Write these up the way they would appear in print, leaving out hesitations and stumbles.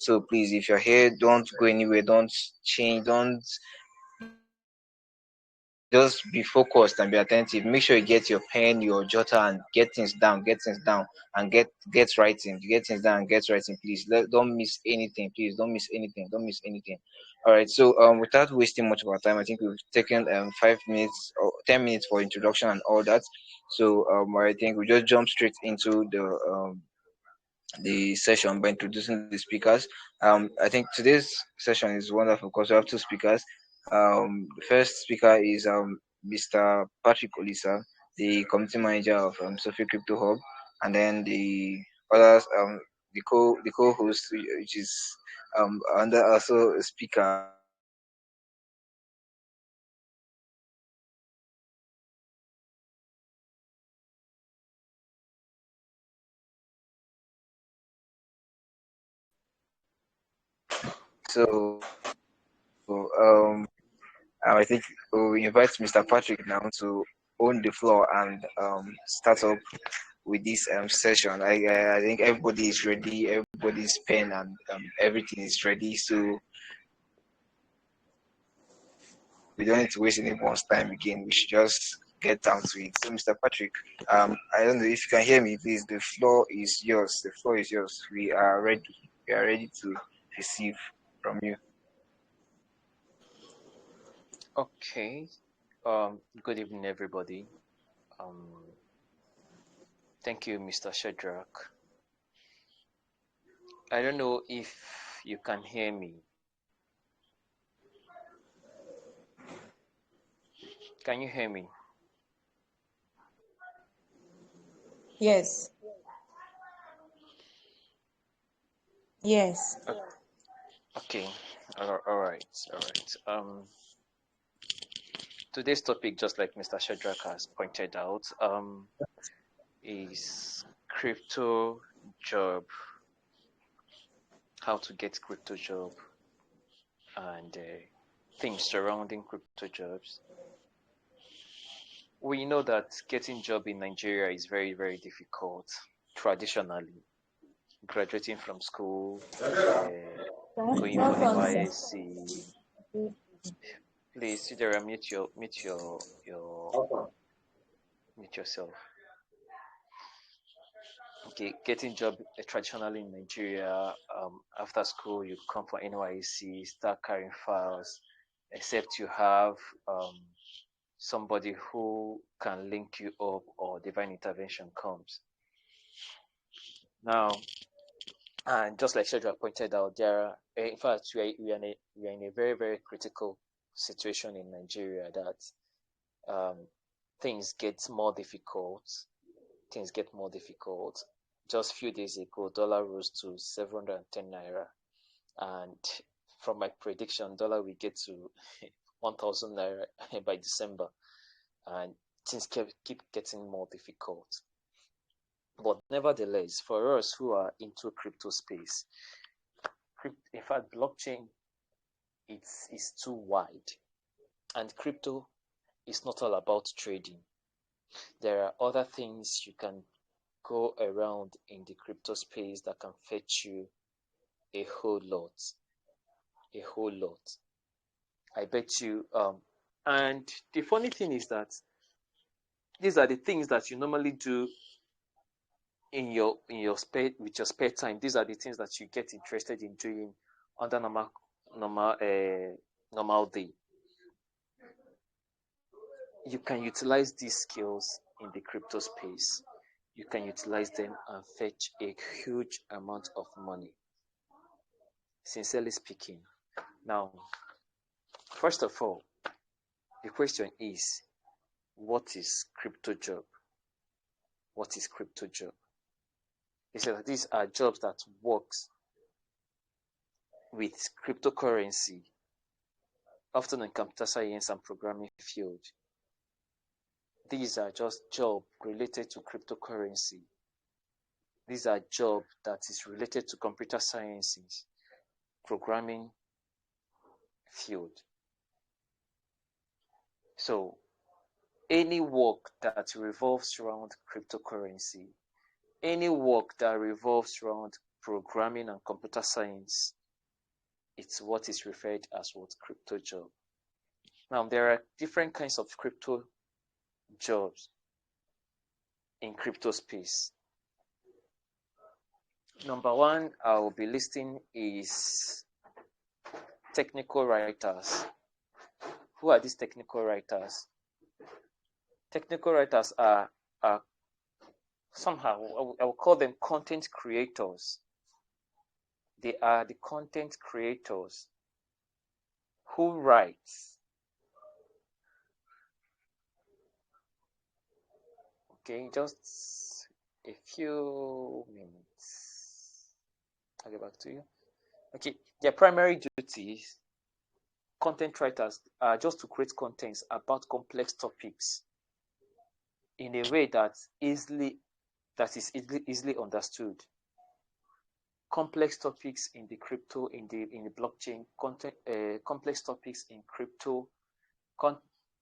So please, if you're here, don't go anywhere, don't change, don't just be focused and be attentive. Make sure you get your pen, your jotter, and get things down, and get writing. Get things down and get writing, please. Don't miss anything, please. Don't miss anything. Don't miss anything. All right. So without wasting much of our time, I think we've taken 5 minutes or 10 minutes for introduction and all that. So I think we just jump straight into the session by introducing the speakers. I think today's session is wonderful because we have two speakers. The first speaker is Mr. Patrick Olisa, the community manager of Sophie Crypto Hub, and then the others, the co-host, which is under also a speaker, so I think we'll invite Mr. Patrick now to own the floor and start up with this session. I think everybody is ready, everybody's pen and everything is ready. So we don't need to waste anyone's time again. We should just get down to it. So, Mr. Patrick, I don't know if you can hear me, please. The floor is yours. The floor is yours. We are ready. We are ready to receive from you. Okay. Good evening, everybody. Thank you, Mr. Shadrach. I don't know if you can hear me. Can you hear me? Yes. Yes. Okay. All right. Today's topic, just like Mr. Shadrach has pointed out, is crypto job. How to get crypto job and things surrounding crypto jobs. We know that getting job in Nigeria is very, very difficult traditionally. Graduating from school, going for NYSC. Please, Sidera, mute yourself. Okay, getting job traditionally in Nigeria, after school you come for NYSC, start carrying files, except you have somebody who can link you up or divine intervention comes. Now, and just like Shedra pointed out, there are, in fact, we are in a very, very critical situation in Nigeria that things get more difficult. Just a few days ago, dollar rose to 710 naira, and from my prediction, dollar will get to 1,000 naira by December, and things keep getting more difficult. But nevertheless, for us who are into crypto space, in fact, blockchain is too wide, and crypto is not all about trading. There are other things you can go around in the crypto space that can fetch you a whole lot. I bet you. And the funny thing is that these are the things that you normally do in your spare time. These are the things that you get interested in doing under normal day. You can utilize these skills in the crypto space. You can utilize them and fetch a huge amount of money, sincerely speaking. Now, first of all, the question is, what is crypto job? What is crypto job? They said that these are jobs that works with cryptocurrency, often in computer science and programming field. These are just jobs related to cryptocurrency. These are jobs that is related to computer sciences, programming field. So any work that revolves around cryptocurrency, any work that revolves around programming and computer science, it's what is referred as what crypto job. Now, there are different kinds of crypto jobs in crypto space. Number one I will be listing is technical writers. Who are these technical writers? Technical writers are somehow, I will call them content creators. They are the content creators who write just a few minutes. I'll get back to you. Okay, their primary duties, content writers, are just to create contents about complex topics in a way that is easily understood. Complex topics in the crypto, in the blockchain, content, complex topics in crypto,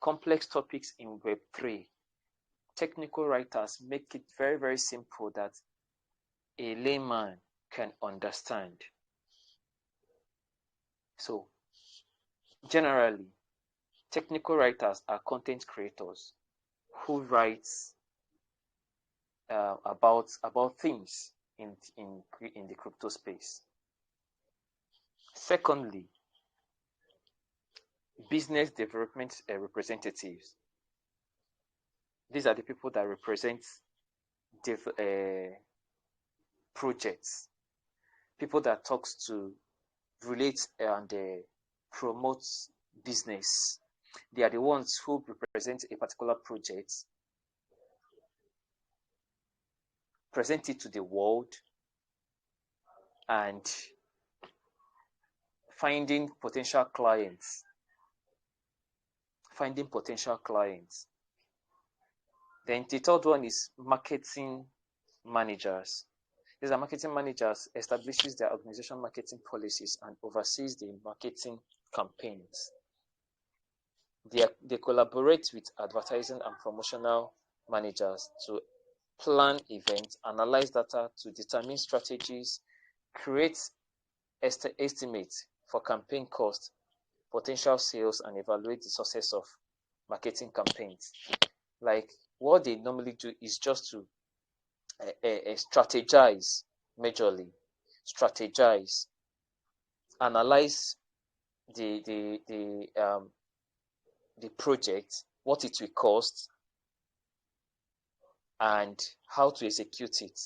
complex topics in Web3. Technical writers make it very, very simple that a layman can understand. So, generally, technical writers are content creators who write about things in the crypto space. Secondly, business development representatives. These are the people that represent projects, people that talks to relate and promotes business. They are the ones who represent a particular project, present it to the world, and finding potential clients. Then the third one is marketing managers. These are marketing managers, establishes their organization marketing policies and oversees the marketing campaigns. They collaborate with advertising and promotional managers to plan events, analyze data to determine strategies, create estimates for campaign costs, potential sales, and evaluate the success of marketing campaigns. Like, what they normally do is just to strategize, majorly strategize, analyze the project, what it will cost, and how to execute it.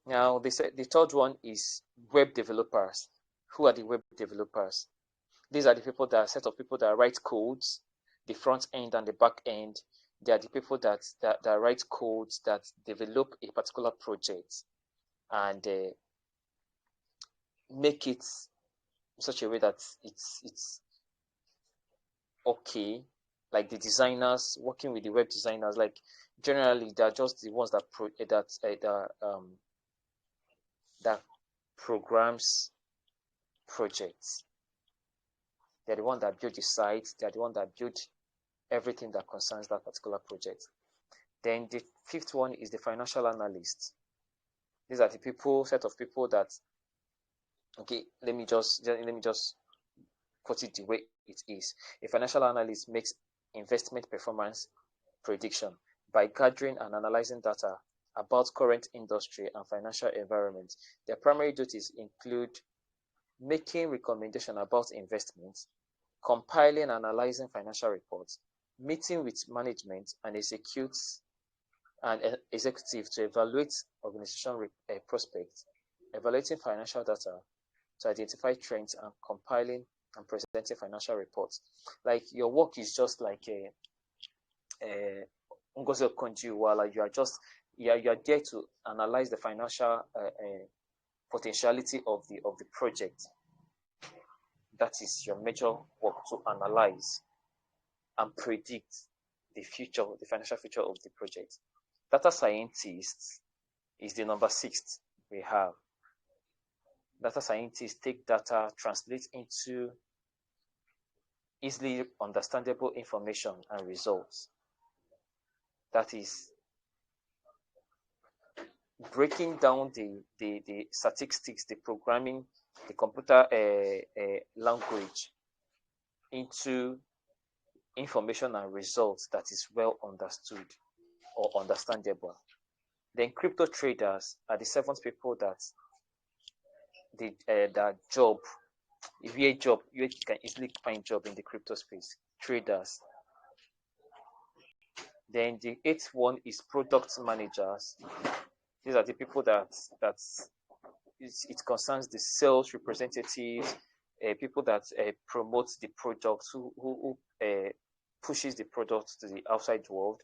Now, they said the third one is web developers. Who are the web developers? These are the people that are a set of people that write codes, the front end and the back end. They are the people that write codes, that develop a particular project and make it in such a way that it's okay. Like the designers, working with the web designers, like generally they're just the ones that that programs projects. They're the one that build the site. They're the one that build everything that concerns that particular project. Then the fifth one is the financial analyst. These are the set of people that, okay, let me just put it the way it is. A financial analyst makes investment performance prediction by gathering and analyzing data about current industry and financial environment. Their primary duties include making recommendation about investments, compiling and analyzing financial reports, meeting with management and executive to evaluate organization prospects, evaluating financial data to identify trends, and compiling and presenting financial reports. Like, your work is just like Ngozi Okonjo-Iweala. You are there to analyze the financial potentiality of the project. That is your major work, to analyze and predict the financial future of the project. Data scientists is the number 6 we have. Data scientists take data, translate into easily understandable information and results. that is breaking down the statistics, the programming, the computer language into information and results that is well understood or understandable. Then crypto traders are the seventh people that that job, if you can easily find job in the crypto space. Traders. Then the eighth one is product managers. These are the people that it concerns the sales representatives, people that promote the products, who pushes the product to the outside world.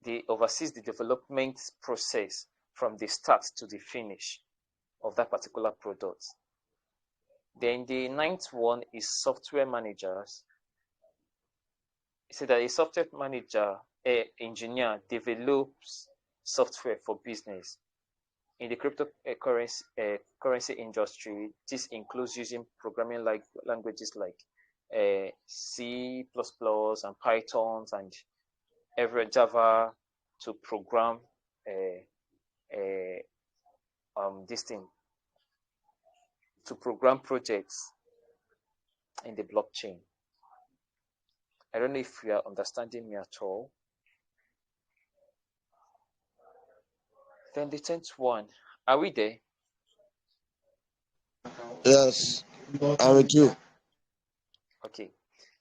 They oversees the development process from the start to the finish of that particular product. Then the ninth one is software managers. So that a software manager, engineer develops software for business. In the cryptocurrency industry, this includes using programming languages like C++ and Python and every Java to program this thing, to program projects in the blockchain. I don't know if you are understanding me at all. Then the 10th one, are we there? Yes, I'm with you. Okay.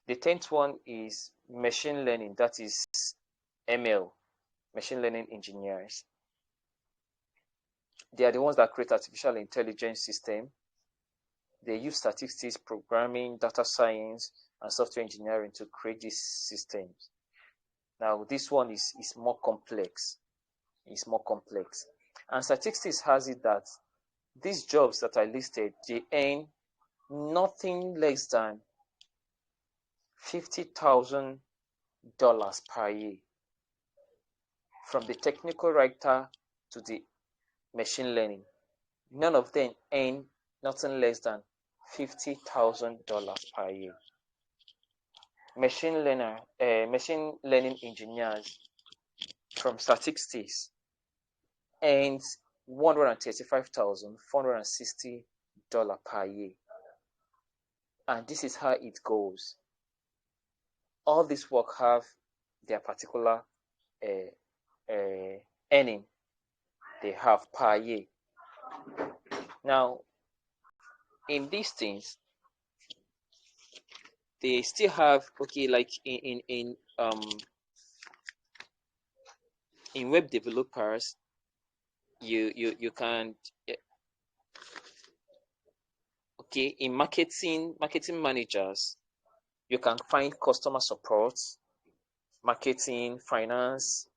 The 10th one is machine learning, that is ML, machine learning engineers. They are the ones that create artificial intelligence system. They use statistics, programming, data science, and software engineering to create these systems. Now, this one is more complex. It's more complex. And statistics has it that these jobs that I listed, they earn nothing less than $50,000 per year. From the technical writer to the machine learning, none of them earn nothing less than $50,000 per year. Machine learning engineers from statistics earns $135,460 per year. And this is how it goes. All this work have their particular earning they have per year. Now, in these things, they still have, okay, like in web developers, you can, okay, in marketing managers, you can find customer support, marketing, finance.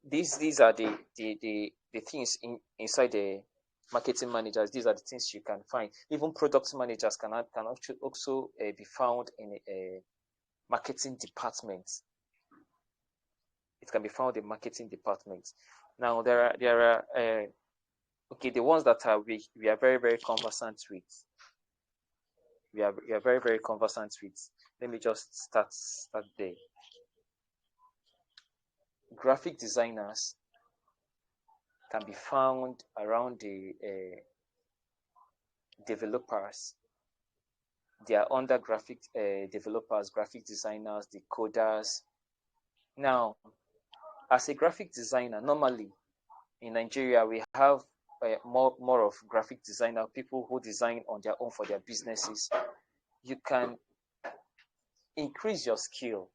These are the things inside the marketing managers. These are the things you can find. Even product managers can also be found in a marketing department. It can be found in marketing departments. Now there are okay, the ones that we are very, very conversant with. We are very, very conversant with. Let me just start there. Graphic designers can be found around the developers. They are under graphic developers, graphic designers, the coders. Now, as a graphic designer, normally in Nigeria, we have more of graphic designer, people who design on their own for their businesses. You can increase your skill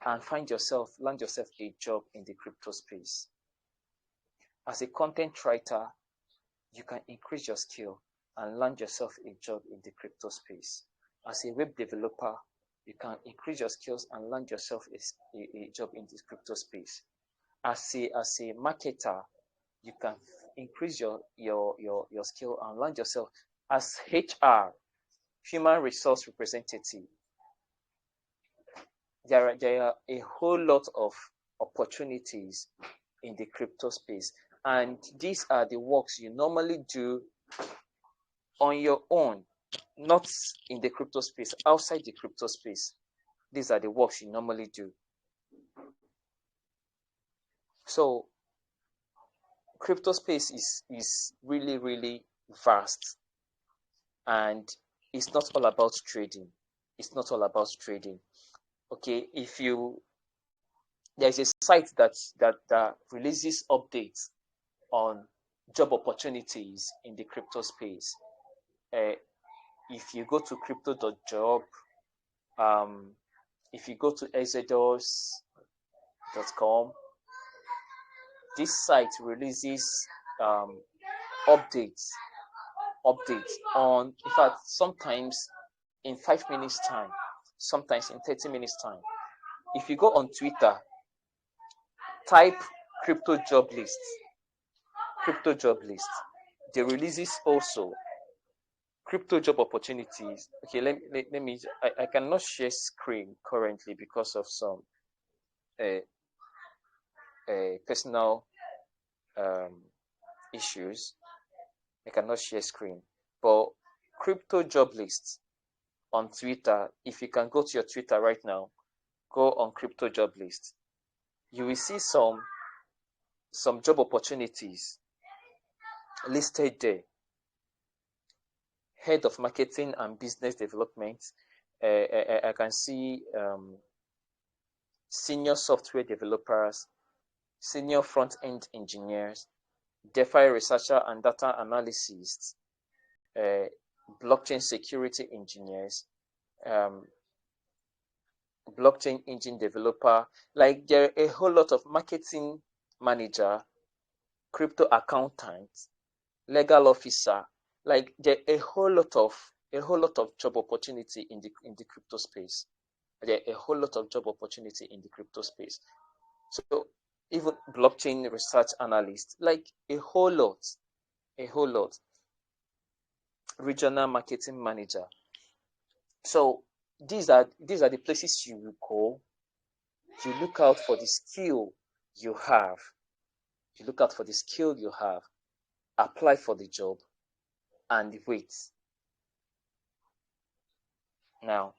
and land yourself a job in the crypto space. As a content writer, you can increase your skill and land yourself a job in the crypto space. As a web developer, you can increase your skills and land yourself a job in this crypto space. As a marketer, you can increase your skill and land yourself as HR, human resource representative. There are a whole lot of opportunities in the crypto space, and these are the works you normally do on your own, not in the crypto space, outside the crypto space. These are the works you normally do. So crypto space is really, really vast, and it's not all about trading. It's not all about trading. Okay, there's a site that releases updates on job opportunities in the crypto space. If you go to crypto.job, if you go to exodus.com, this site releases updates on, in fact, sometimes in 5 minutes time, sometimes in 30 minutes time. If you go on Twitter, type crypto job list, the releases also crypto job opportunities. Okay, let me, I cannot share screen currently because of some personal issues. I cannot share screen, but crypto job lists on Twitter, if you can go to your Twitter right now, go on crypto job list, you will see some job opportunities listed there. Head of marketing and business development, I can see senior software developers, senior front-end engineers, DeFi researcher and data analysts, blockchain security engineers, blockchain engine developer. Like, there are a whole lot of marketing manager, crypto accountant, legal officer. Like, there are a whole lot of job opportunity in the crypto space. There are a whole lot of job opportunity in the crypto space. So even blockchain research analyst, like a whole lot. Regional marketing manager. So these are the places you will go. You look out for the skill you have. Apply for the job and wait. Now,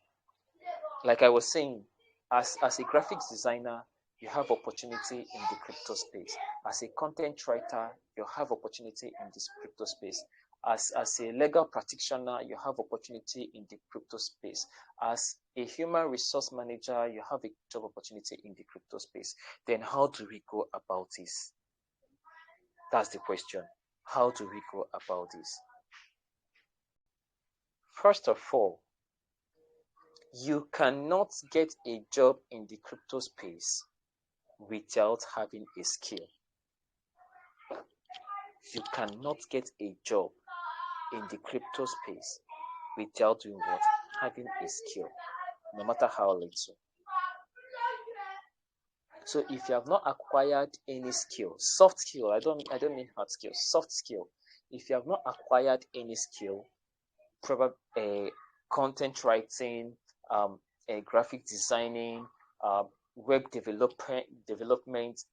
like I was saying, as a graphics designer, you have opportunity in the crypto space. As a content writer, you have opportunity in this crypto space. As a legal practitioner, you have opportunity in the crypto space. As a human resource manager, you have a job opportunity in the crypto space. Then how do we go about this? That's the question. How do we go about this? First of all, you cannot get a job in the crypto space without having a skill. You cannot get a job in the crypto space without doing what? Having a skill, no matter how little. So if you have not acquired any skill, soft skill, I don't mean hard skill, soft skill. If you have not acquired any skill, probably content writing, graphic designing, web development,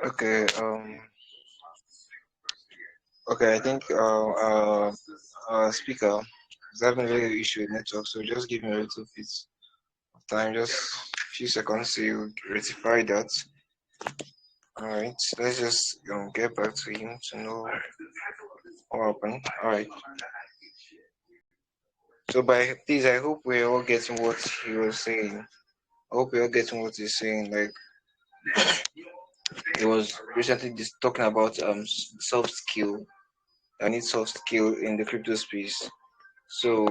Okay. Okay. I think speaker is having a little issue with network, so just give me a little bit of time, just a few seconds to rectify that. All right. Let's just get back to him to know what happened. All right. So by this, I hope we're all getting what he was saying. I hope we're all getting what he's saying. Like, he was recently just talking about soft skill. I need soft skill in the crypto space. So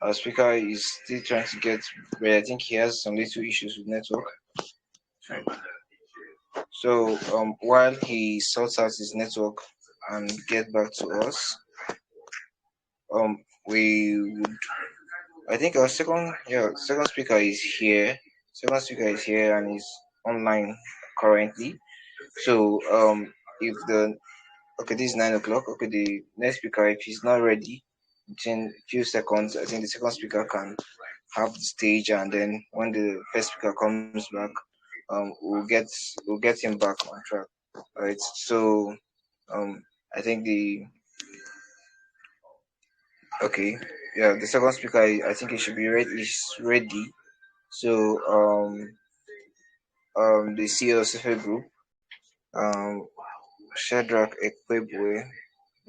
our speaker is still trying to get, but I think he has some little issues with network. So while he sorts out his network and get back to us, we would. I think our second speaker is here. Second speaker is here and is online currently. So if the okay, this is 9 o'clock. Okay, the next speaker, if he's not ready, within a few seconds, I think the second speaker can have the stage, and then when the first speaker comes back, we'll get him back on track. All right. So I think the okay, yeah, the second speaker, I think he should be ready. Is ready. So the CEO of Cefe Group, um, Shadrach Ekwebue,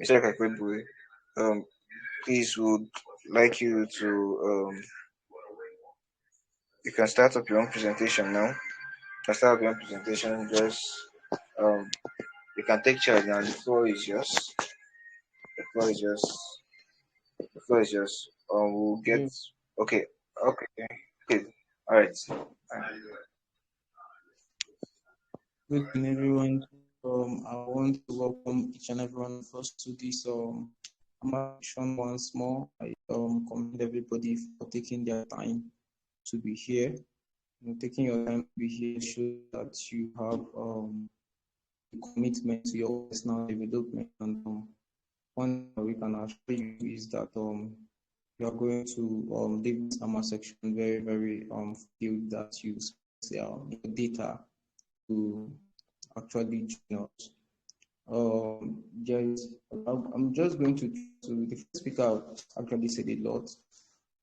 Mr. Ekwebue, please would like you to you can start up your own presentation now. You can start up your own presentation. Just um, you can take charge now. The floor is yours. The floor is yours. The floor is yours. We'll get Good okay. Okay. Okay. All right. evening, everyone. I want to welcome each and every one of us to this action once more. I commend everybody for taking their time to be here. Taking your time to be here shows that you have a commitment to your personal development. And one thing we can assure you is that you are going to leave this summer section very, very feel that you your data to actually join us. I'm just going to the first speaker actually said a lot.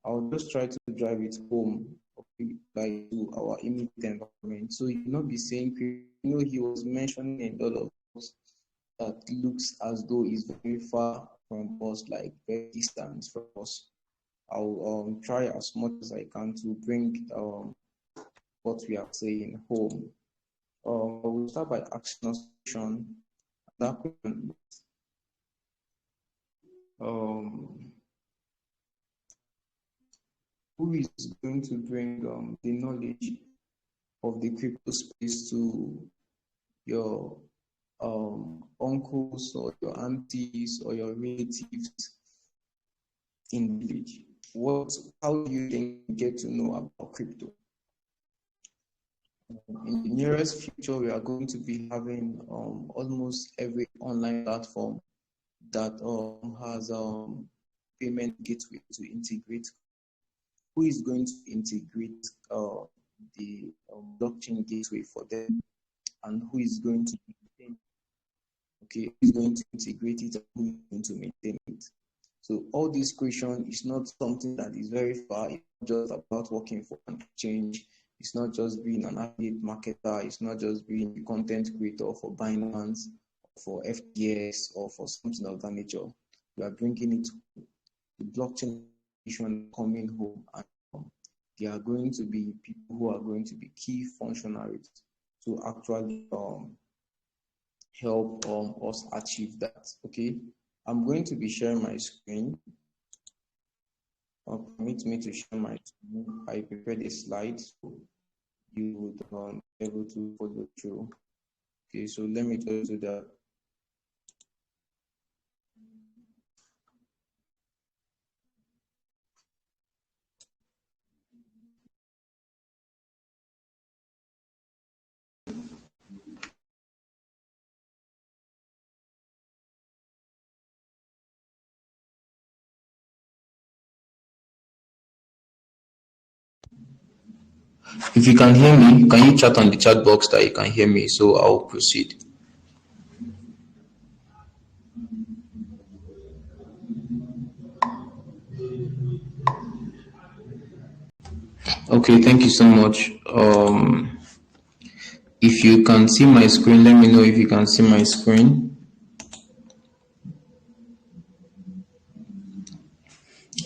I'll just try to drive it home, okay, like to our immediate environment. So you not be saying, he was mentioning a lot of things that looks as though it's very far from us, like very distant from us. I'll try as much as I can to bring what we are saying home. We'll start by asking us question. That question, who is going to bring the knowledge of the crypto space to your uncles or your aunties or your relatives in the village? How do you think you get to know about crypto? In the nearest future, we are going to be having almost every online platform that has payment gateway to integrate. Who is going to integrate the blockchain gateway for them, and who is going to maintain? Okay, who is going to integrate it and who is going to maintain it? So all this question is not something that is very far. It's not just about working for an exchange. It's not just being an affiliate marketer. It's not just being a content creator for Binance, for FTX, or for something of that nature. We are bringing it to the blockchain coming home, and there are going to be people who are going to be key functionaries to actually help us achieve that. Okay, I'm going to be sharing my screen. Permit me to share my screen. I prepared a slide so you would be able to follow through. Okay, so let me just do that. If you can hear me, can you chat on the chat box that you can hear me, so I'll proceed. Okay, thank you so much. If you can see my screen, let me know if you can see my screen.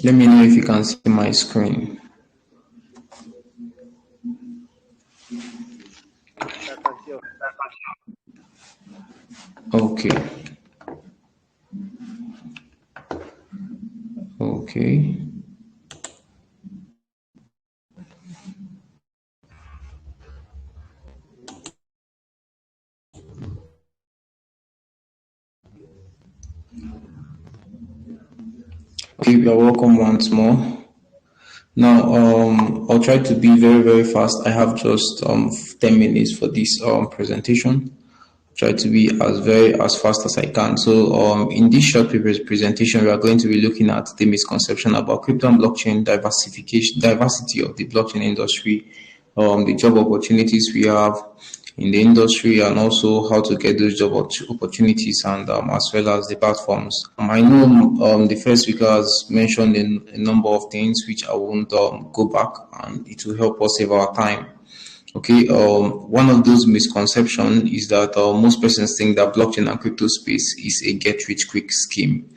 Let me know if you can see my screen. Okay. Okay. Okay, you're welcome once more. Now, I'll try to be very, very fast. I have just 10 minutes for this presentation. Try to be as fast as I can. So in this short presentation, we are going to be looking at the misconception about crypto and blockchain, diversity of the blockchain industry, the job opportunities we have in the industry, and also how to get those job opportunities, and as well as the platforms. I know the first speaker has mentioned a number of things which I won't go back, and it will help us save our time. Okay, one of those misconceptions is that most persons think that blockchain and crypto space is a get-rich-quick scheme.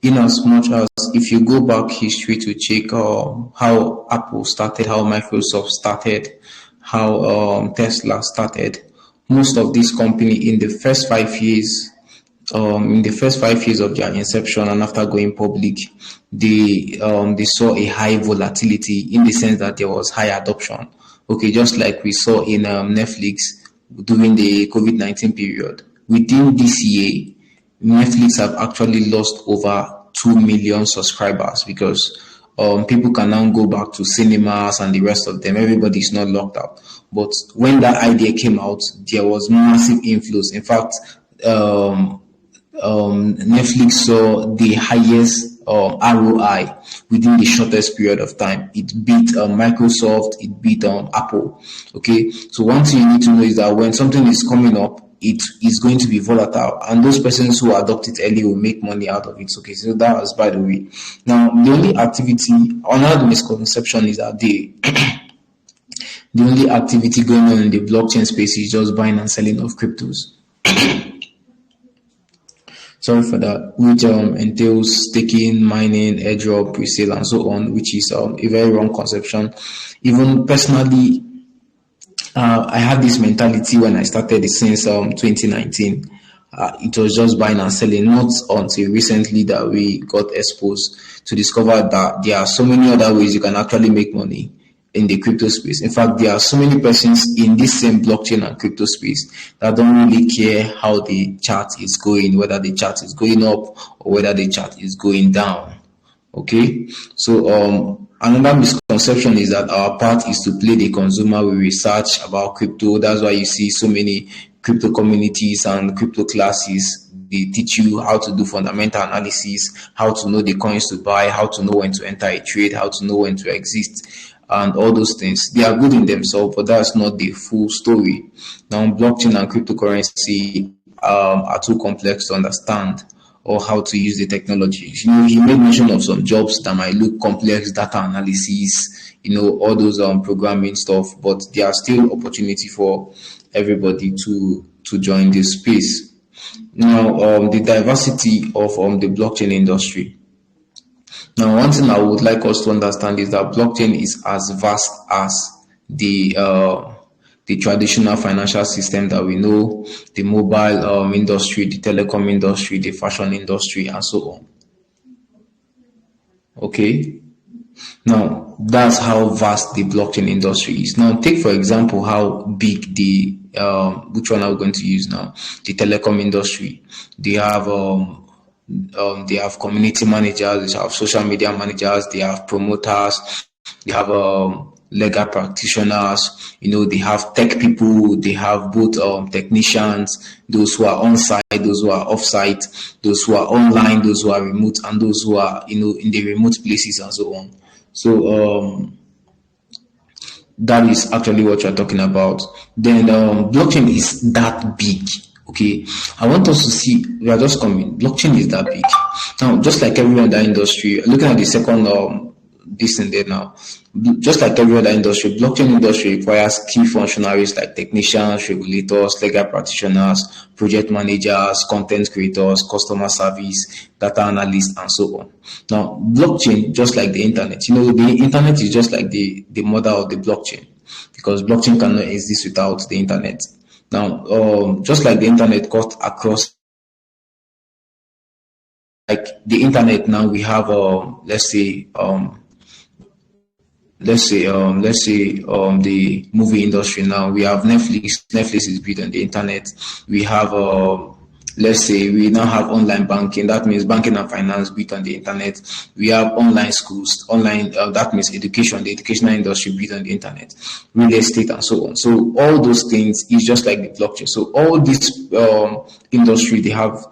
In as much as if you go back history to check how Apple started, how Microsoft started, how Tesla started, most of these companies in the first 5 years, of their inception and after going public, they saw a high volatility, in the sense that there was high adoption. Okay, just like we saw in Netflix during the COVID-19 period. Within this year, Netflix have actually lost over 2 million subscribers, because people can now go back to cinemas and the rest of them. Everybody is not locked out. But when that idea came out, there was massive inflows. In fact, Netflix saw the highest ROI within the shortest period of time. It beat Microsoft, it beat Apple. Okay, so one thing you need to know is that when something is coming up, it is going to be volatile, and those persons who adopt it early will make money out of it. Okay, so that was by the way. Now, the only activity, another misconception is that the only activity going on in the blockchain space is just buying and selling of cryptos. Sorry for that, which entails staking, mining, airdrop, pre-sale, and so on, which is a very wrong conception. Even personally, I had this mentality when I started since 2019. It was just buying and selling, not until recently that we got exposed to discover that there are so many other ways you can actually make money in the crypto space. In fact, there are so many persons in this same blockchain and crypto space that don't really care how the chart is going, whether the chart is going up or whether the chart is going down. Okay, so another misconception is that our part is to play the consumer. We research about crypto. That's why you see so many crypto communities and crypto classes. They teach you how to do fundamental analysis, how to know the coins to buy, how to know when to enter a trade, how to know when to exit, and all those things. They are good in themselves, but that's not the full story. Now, blockchain and cryptocurrency are too complex to understand, or how to use the technology. You know, he made mention of some jobs that might look complex, data analysis, all those programming stuff, but there are still opportunity for everybody to join this space. Now, the diversity of the blockchain industry. Now, one thing I would like us to understand is that blockchain is as vast as the traditional financial system that we know, the mobile industry, the telecom industry, the fashion industry, and so on. Okay, now that's how vast the blockchain industry is. Now, take for example how big the which one are we going to use now? The telecom industry. They have community managers, they have social media managers, they have promoters, they have legal practitioners, they have tech people, they have both technicians, those who are on site, those who are off site, those who are online, those who are remote, and those who are in the remote places, and so on. So that is actually what you're talking about. Then blockchain is that big. Okay, I want us to see, we are just coming. Blockchain is that big. Now, just like every other industry, looking at the second this and there now, just like every other industry, blockchain industry requires key functionaries like technicians, regulators, legal practitioners, project managers, content creators, customer service, data analysts, and so on. Now, blockchain, just like the internet, the internet is just like the mother of the blockchain, because blockchain cannot exist without the internet. Now, just like the internet got across, like the internet now, we have let's say the movie industry now. We have Netflix. Netflix is built on the internet. We have let's say we now have online banking. That means banking and finance built on the internet. We have online schools, online. That means education, the educational industry built on the internet, real estate, and so on. So all those things is just like the blockchain. So all this industry, they have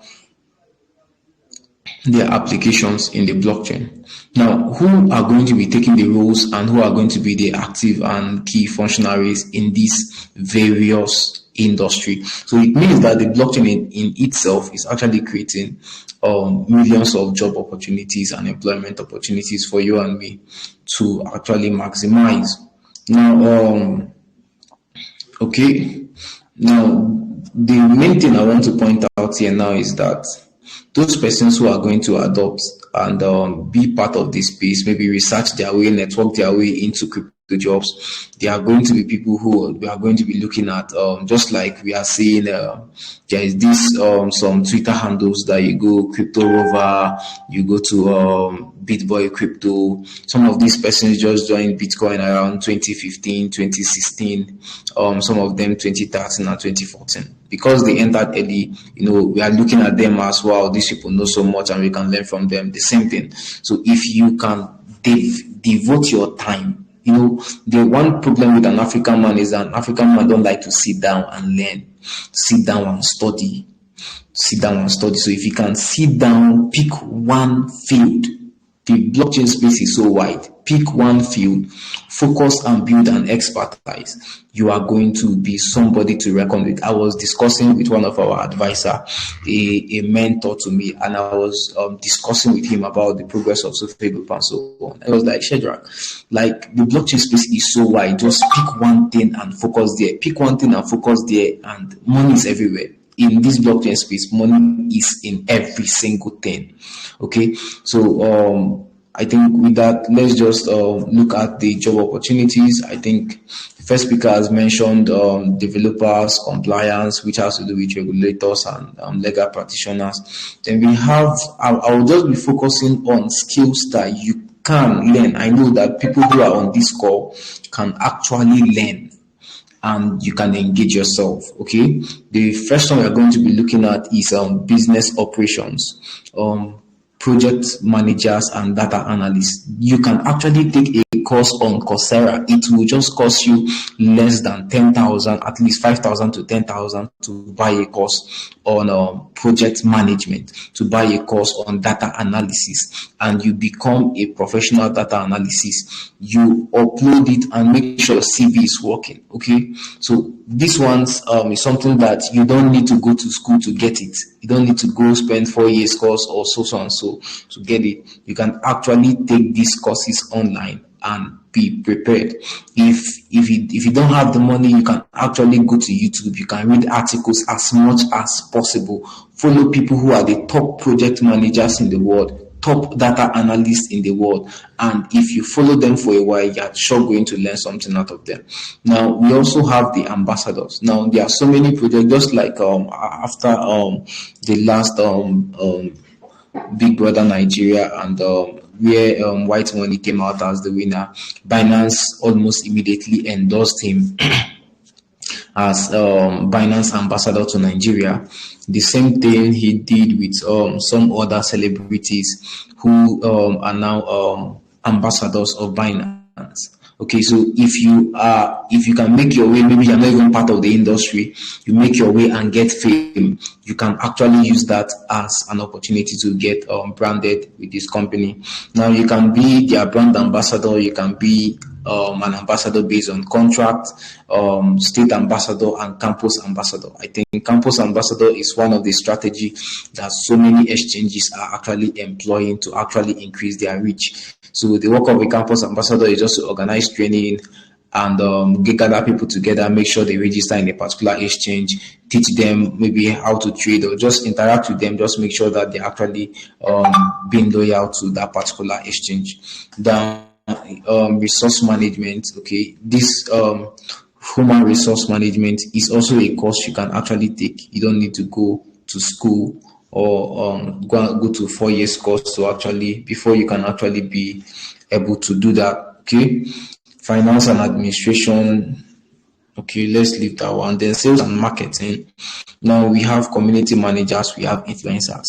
their applications in the blockchain. Now, who are going to be taking the roles and who are going to be the active and key functionaries in these various industry? So it means that the blockchain in itself is actually creating millions of job opportunities and employment opportunities for you and me to actually maximize. Now, okay. Now, the main thing I want to point out here now is that those persons who are going to adopt and be part of this space, maybe research their way, network their way into crypto jobs, they are going to be people who we are going to be looking at, just like we are seeing there is this some Twitter handles that you go Crypto Rover, you go to BitBoy Crypto. Some of these persons just joined Bitcoin around 2015, 2016, some of them 2013 and 2014. Because they entered early, we are looking at them as well. These people know so much and we can learn from them. The same thing. So if you can devote your time, the one problem with an African man is that an African man don't like to sit down and learn, sit down and study. So if you can sit down, pick one field. The blockchain space is so wide. Pick one field, focus and build an expertise. You are going to be somebody to reckon with. I was discussing with one of our advisor, a mentor to me, and I was discussing with him about the progress of Sophia Group and so on. I was like, Shedrack, like the blockchain space is so wide. Just pick one thing and focus there. Pick one thing and focus there, and money is everywhere. In this blockchain space, money is in every single thing. Okay, so I think with that, let's just look at the job opportunities. I think the first speaker has mentioned developers, compliance, which has to do with regulators and legal practitioners. Then we have, I will just be focusing on skills that you can learn. I know that people who are on this call can actually learn, and you can engage yourself. Okay, the first one we're going to be looking at is business operations, project managers and data analysts. You can actually take a course on Coursera. It will just cost you less than 10,000, at least 5,000 to 10,000 to buy a course on project management, to buy a course on data analysis, and you become a professional data analysis. You upload it and make sure CV is working. Okay, so this one's is something that you don't need to go to school to get it. You don't need to go spend 4 years course or so and so to get it. You can actually take these courses online and be prepared. If you don't have the money, you can actually go to YouTube. You can read articles as much as possible. Follow people who are the top project managers in the world, top data analysts in the world, and if you follow them for a while, you're sure going to learn something out of them. Now we also have the ambassadors. Now there are so many projects, just like after the last Big Brother Nigeria and where White Money came out as the winner, Binance almost immediately endorsed him as Binance ambassador to Nigeria. The same thing he did with some other celebrities who are now ambassadors of Binance. Okay, so if you can make your way, maybe you're not even part of the industry, you make your way and get fame, you can actually use that as an opportunity to get branded with this company. Now you can be their brand ambassador, you can be an ambassador based on contract, state ambassador and campus ambassador. I think campus ambassador is one of the strategy that so many exchanges are actually employing to actually increase their reach. So the work of a campus ambassador is just to organize training and gather people together, make sure they register in a particular exchange, teach them maybe how to trade or just interact with them, just make sure that they're actually being loyal to that particular exchange. Resource management. Okay, this human resource management is also a course you can actually take. You don't need to go to school or go to 4 years course to actually before you can actually be able to do that. Okay, finance and administration. Okay, let's leave that one. Then sales and marketing. Now we have community managers, we have influencers.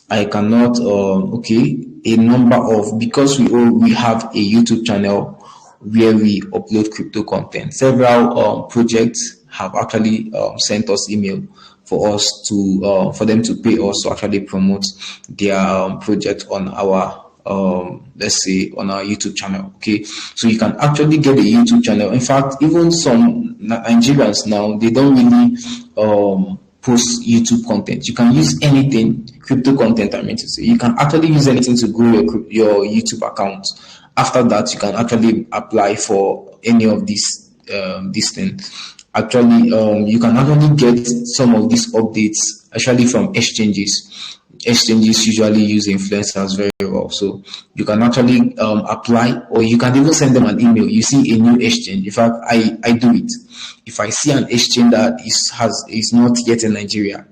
I cannot a number of, because we have a YouTube channel where we upload crypto content. Several projects have actually sent us email for us to for them to pay us to actually promote their project on our let's say on our YouTube channel. Okay, so you can actually get a YouTube channel. In fact, even some Nigerians now, they don't really post YouTube content. You can use anything, crypto content, I mean to say. You can actually use anything to grow your YouTube account. After that, you can actually apply for any of these things. Actually, you can actually get some of these updates actually from exchanges. Exchanges usually use influencers very well, so you can actually apply, or you can even send them an email. You see a new exchange. In fact, I do it. If I see an exchange that is not yet in Nigeria,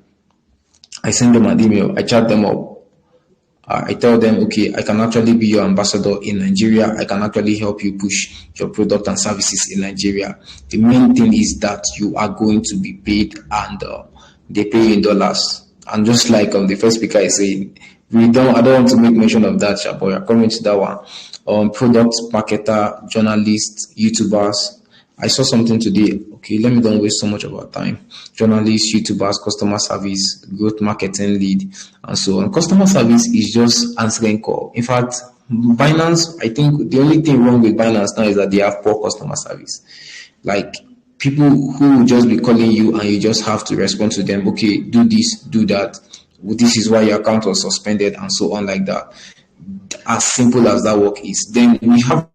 I send them an email. I chat them up. I tell them, okay, I can actually be your ambassador in Nigeria. I can actually help you push your product and services in Nigeria. The main thing is that you are going to be paid, and they pay you in dollars. And just like the first speaker is saying, I don't want to make mention of that, but we're coming to that one. Product marketer, journalists, YouTubers. I saw something today. Okay, let me don't waste so much of our time. Journalists, YouTubers, customer service, growth marketing lead, and so on. Customer service is just answering call. In fact, Binance, I think the only thing wrong with Binance now is that they have poor customer service. Like, people who will just be calling you and you just have to respond to them. Okay, do this, do that. This is why your account was suspended, and so on, like that. As simple as that work is. Then we have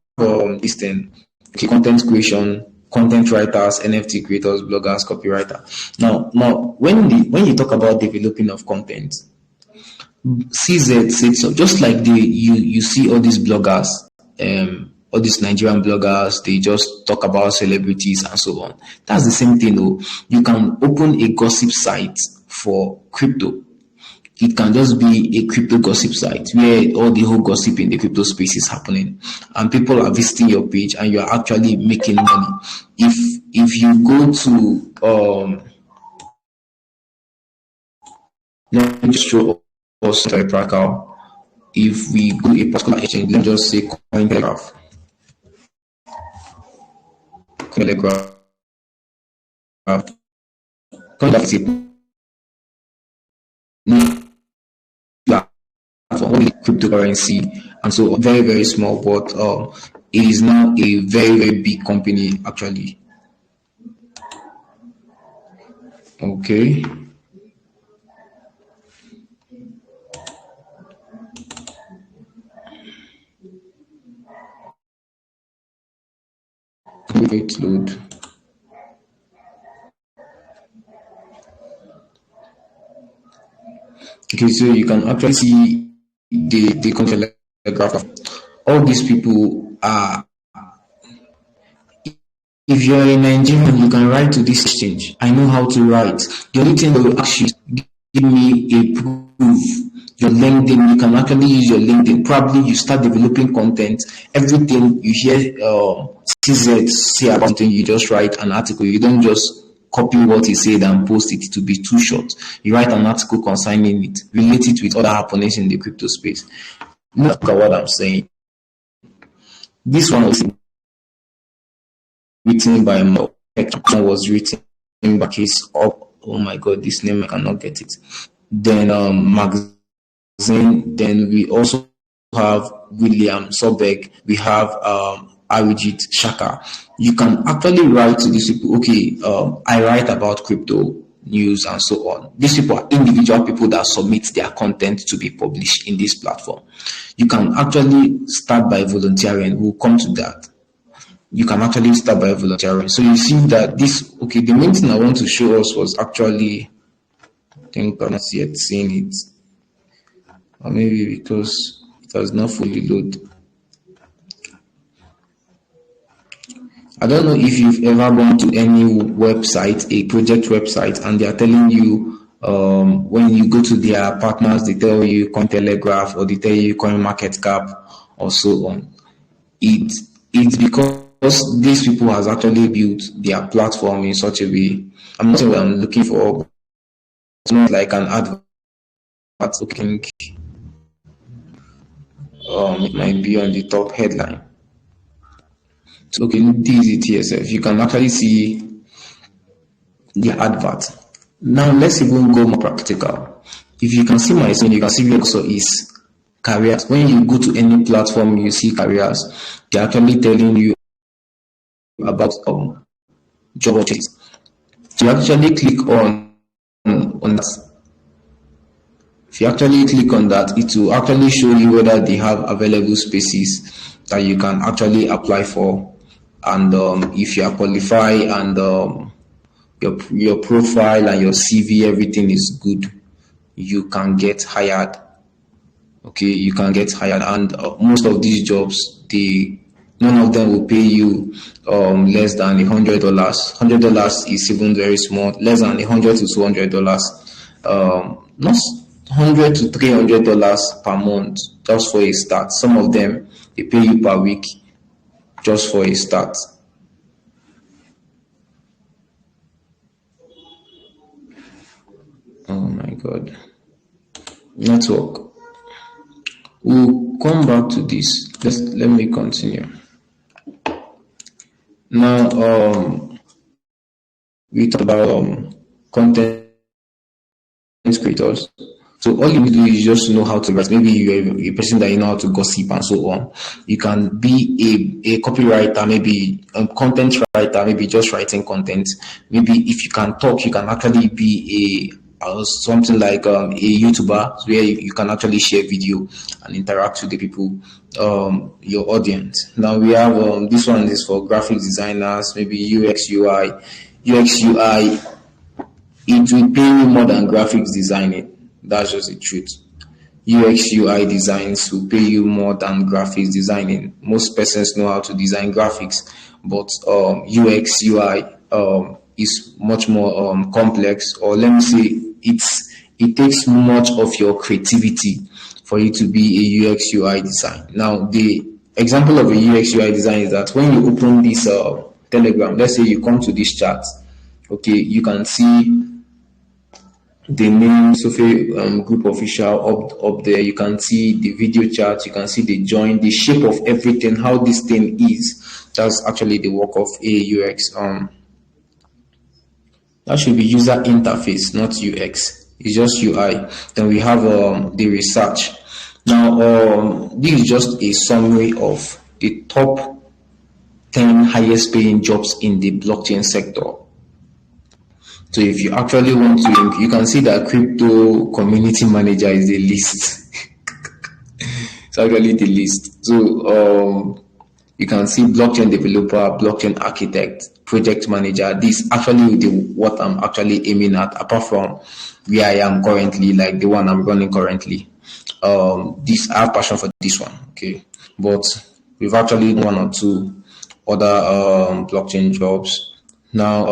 this thing. Okay, content creation, content writers, NFT creators, bloggers, copywriter. Now, when you talk about developing of content, CZ said so. Just like you see all these bloggers, all these Nigerian bloggers, they just talk about celebrities and so on. That's the same thing, though. You can open a gossip site for crypto. It can just be a crypto gossip site where all the whole gossip in the crypto space is happening, and people are visiting your page, and you are actually making money. If you go to let me just show us a practical. If we go to a particular exchange, let's just say Cointelegraph. Cointelegraph is a only cryptocurrency, and so very, very small, but it is now a very, very big company actually. Okay. Wait, load. Okay, so you can actually see the content graph. All these people are. If you're in Nigeria, you can write to this exchange. I know how to write. The only thing that will ask you is give me a proof. Your LinkedIn, you can actually use your LinkedIn. Probably you start developing content. Everything you hear CZ say about something, you just write an article. You don't just copy what he said and post it to be too short. You write an article concerning it, relate it with other happenings in the crypto space. Look at what I'm saying. This one was written by Mo. Was written by his oh my god, this name I cannot get it. Then magazine. Then we also have William Sobek. We have Arijit Shaka. You can actually write to these people. Okay, I write about crypto news and so on. These people are individual people that submit their content to be published in this platform. You can actually start by volunteering. We'll come to that. You can actually start by volunteering. So you see that this, okay, the main thing I want to show us was actually, I think I'm not yet seeing it. Or maybe because it has not fully loaded. I don't know if you've ever gone to any website, a project website, and they are telling you when you go to their partners, they tell you Cointelegraph or they tell you CoinMarketCap or so on. It's because these people has actually built their platform in such a way. I'm not saying what I'm looking for. It's not like an advert looking. It might be on the top headline. So, okay, this is TSF. You can actually see the advert. Now let's even go more practical. If you can see my screen, you can see also is careers. When you go to any platform, you see careers. They're actually telling you about job opportunities. So you actually click on that. If you actually click on that, it will actually show you whether they have available spaces that you can actually apply for, and if you are qualified and your profile and your CV, everything is good, you can get hired. Okay, you can get hired, and most of these jobs, none of them will pay you less than $100. $100 is even very small. Less than $100 to $200. Not $100 to $300 per month just for a start. Some of them they pay you per week just for a start. Oh my God. Network. We'll come back to this. Let me continue. Now, we talk about content creators. So all you need to do is just know how to write. Maybe you're a person that you know how to gossip and so on. You can be a copywriter, maybe a content writer, maybe just writing content. Maybe if you can talk, you can actually be something like a YouTuber, where you can actually share video and interact with the people, your audience. Now we have this one is for graphic designers, maybe UX UI. It will pay you more than graphics designing. That's just the truth. UX UI designs will pay you more than graphics designing. Most persons know how to design graphics, but UX UI is much more complex, or let me say it takes much of your creativity for you to be a UX UI design. Now the example of a UX UI design is that when you open this Telegram, let's say you come to this chat, okay, you can see the name Sophie Group Official up there. You can see the video chat, you can see the join, the shape of everything, how this thing is. That's actually the work of a UX. That should be user interface, not UX. It's just UI. Then we have the research. Now, this is just a summary of the top 10 highest paying jobs in the blockchain sector. So if you actually want to, you can see that crypto community manager is the list. It's actually the list. So you can see blockchain developer, blockchain architect, project manager. This actually what I'm actually aiming at, apart from where I am currently, like the one I'm running currently. I have passion for this one, okay. But we've actually done one or two other blockchain jobs. Now,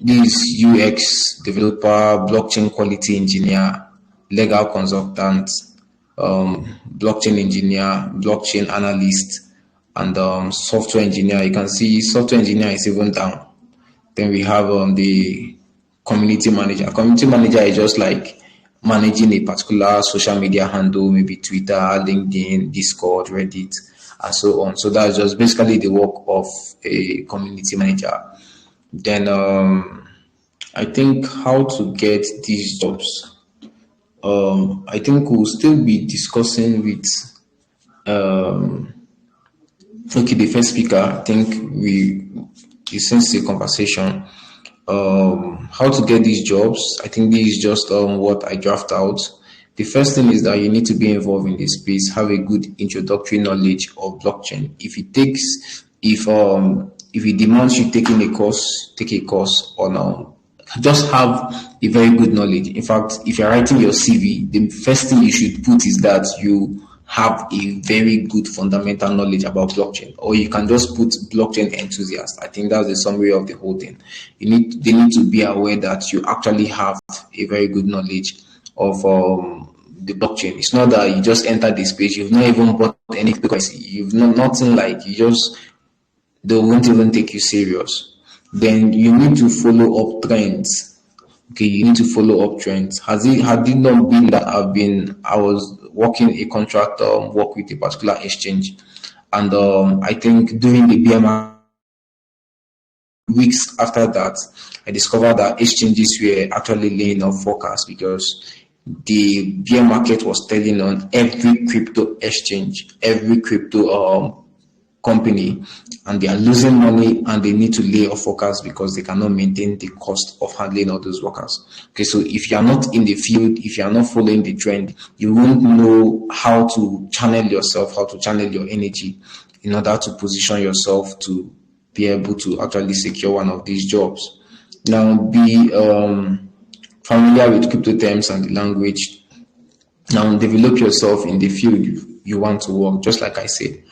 this UX developer, blockchain quality engineer, legal consultant, blockchain engineer, blockchain analyst, and software engineer. You can see software engineer is even down. Then we have the community manager. Community manager is just like managing a particular social media handle, maybe Twitter, LinkedIn, Discord, Reddit, and so on. So that's just basically the work of a community manager. Then I think how to get these jobs. I think we'll still be discussing with the first speaker. I think it seems a conversation. How to get these jobs. I think this is just what I draft out. The first thing is that you need to be involved in this space, have a good introductory knowledge of blockchain. If it demands you taking a course, take a course, or no. Just have a very good knowledge. In fact, if you're writing your CV, the first thing you should put is that you have a very good fundamental knowledge about blockchain, or you can just put blockchain enthusiast. I think that's the summary of the whole thing. They need to be aware that you actually have a very good knowledge of the blockchain. It's not that you just enter this page, you've not even bought any cryptocurrency, you've not nothing, like you just they won't even take you serious. Then you need to follow up trends. Okay, you need to follow up trends. Had it not been that I was working a contract work with a particular exchange, and I think during the BMI weeks after that, I discovered that exchanges were actually laying off forecast because the bear market was telling on every crypto exchange, every crypto company, and they are losing money and they need to lay off workers because they cannot maintain the cost of handling all those workers. Okay, so if you are not in the field, if you are not following the trend, you won't know how to channel yourself, how to channel your energy in order to position yourself to be able to actually secure one of these jobs. Now, be familiar with crypto terms and the language. Now, develop yourself in the field you want to work. Just like I said,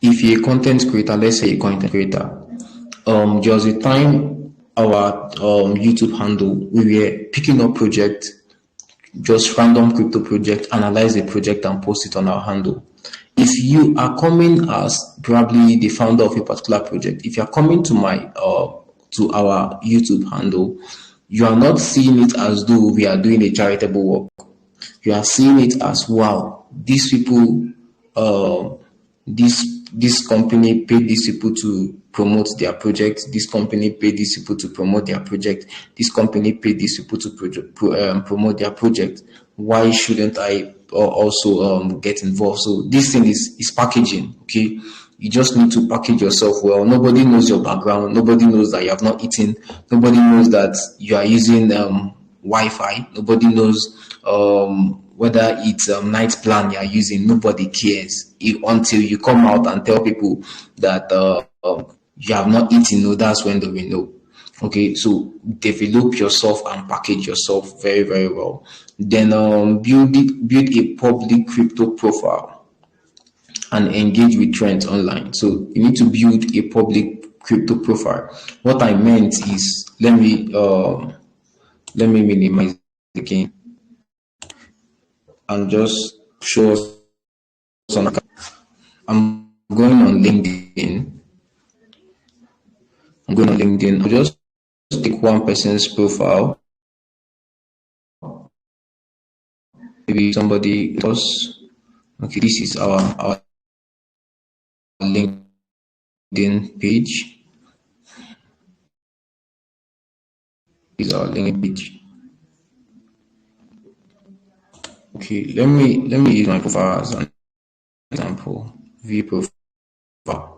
if you're a content creator, let's say a content creator, there was a time our YouTube handle, we were picking up projects, just random crypto project, analyze the project and post it on our handle. If you are coming as probably the founder of a particular project, if you are coming to to our YouTube handle, you are not seeing it as though we are doing a charitable work. You are seeing it as, wow, these people, this company paid these people to promote their project. This company paid these people to promote their project. This company paid these people to promote their project. Why shouldn't I also get involved? So this thing is packaging. Okay, you just need to package yourself well. Nobody knows your background. Nobody knows that you have not eaten. Nobody knows that you are using Wi-Fi. Nobody knows whether it's a night plan you are using. Nobody cares until you come out and tell people that you have not eaten. No, that's when they will know. Okay, so develop yourself and package yourself very, very well. Then build a public crypto profile and engage with trends online. So you need to build a public crypto profile. What I meant is, let me minimize again and just show us some. I'm going on LinkedIn. I'll just take one person's profile. Maybe somebody else. Okay, this is our LinkedIn page. This is our LinkedIn page. Okay, let me use my profile as an example. View profile.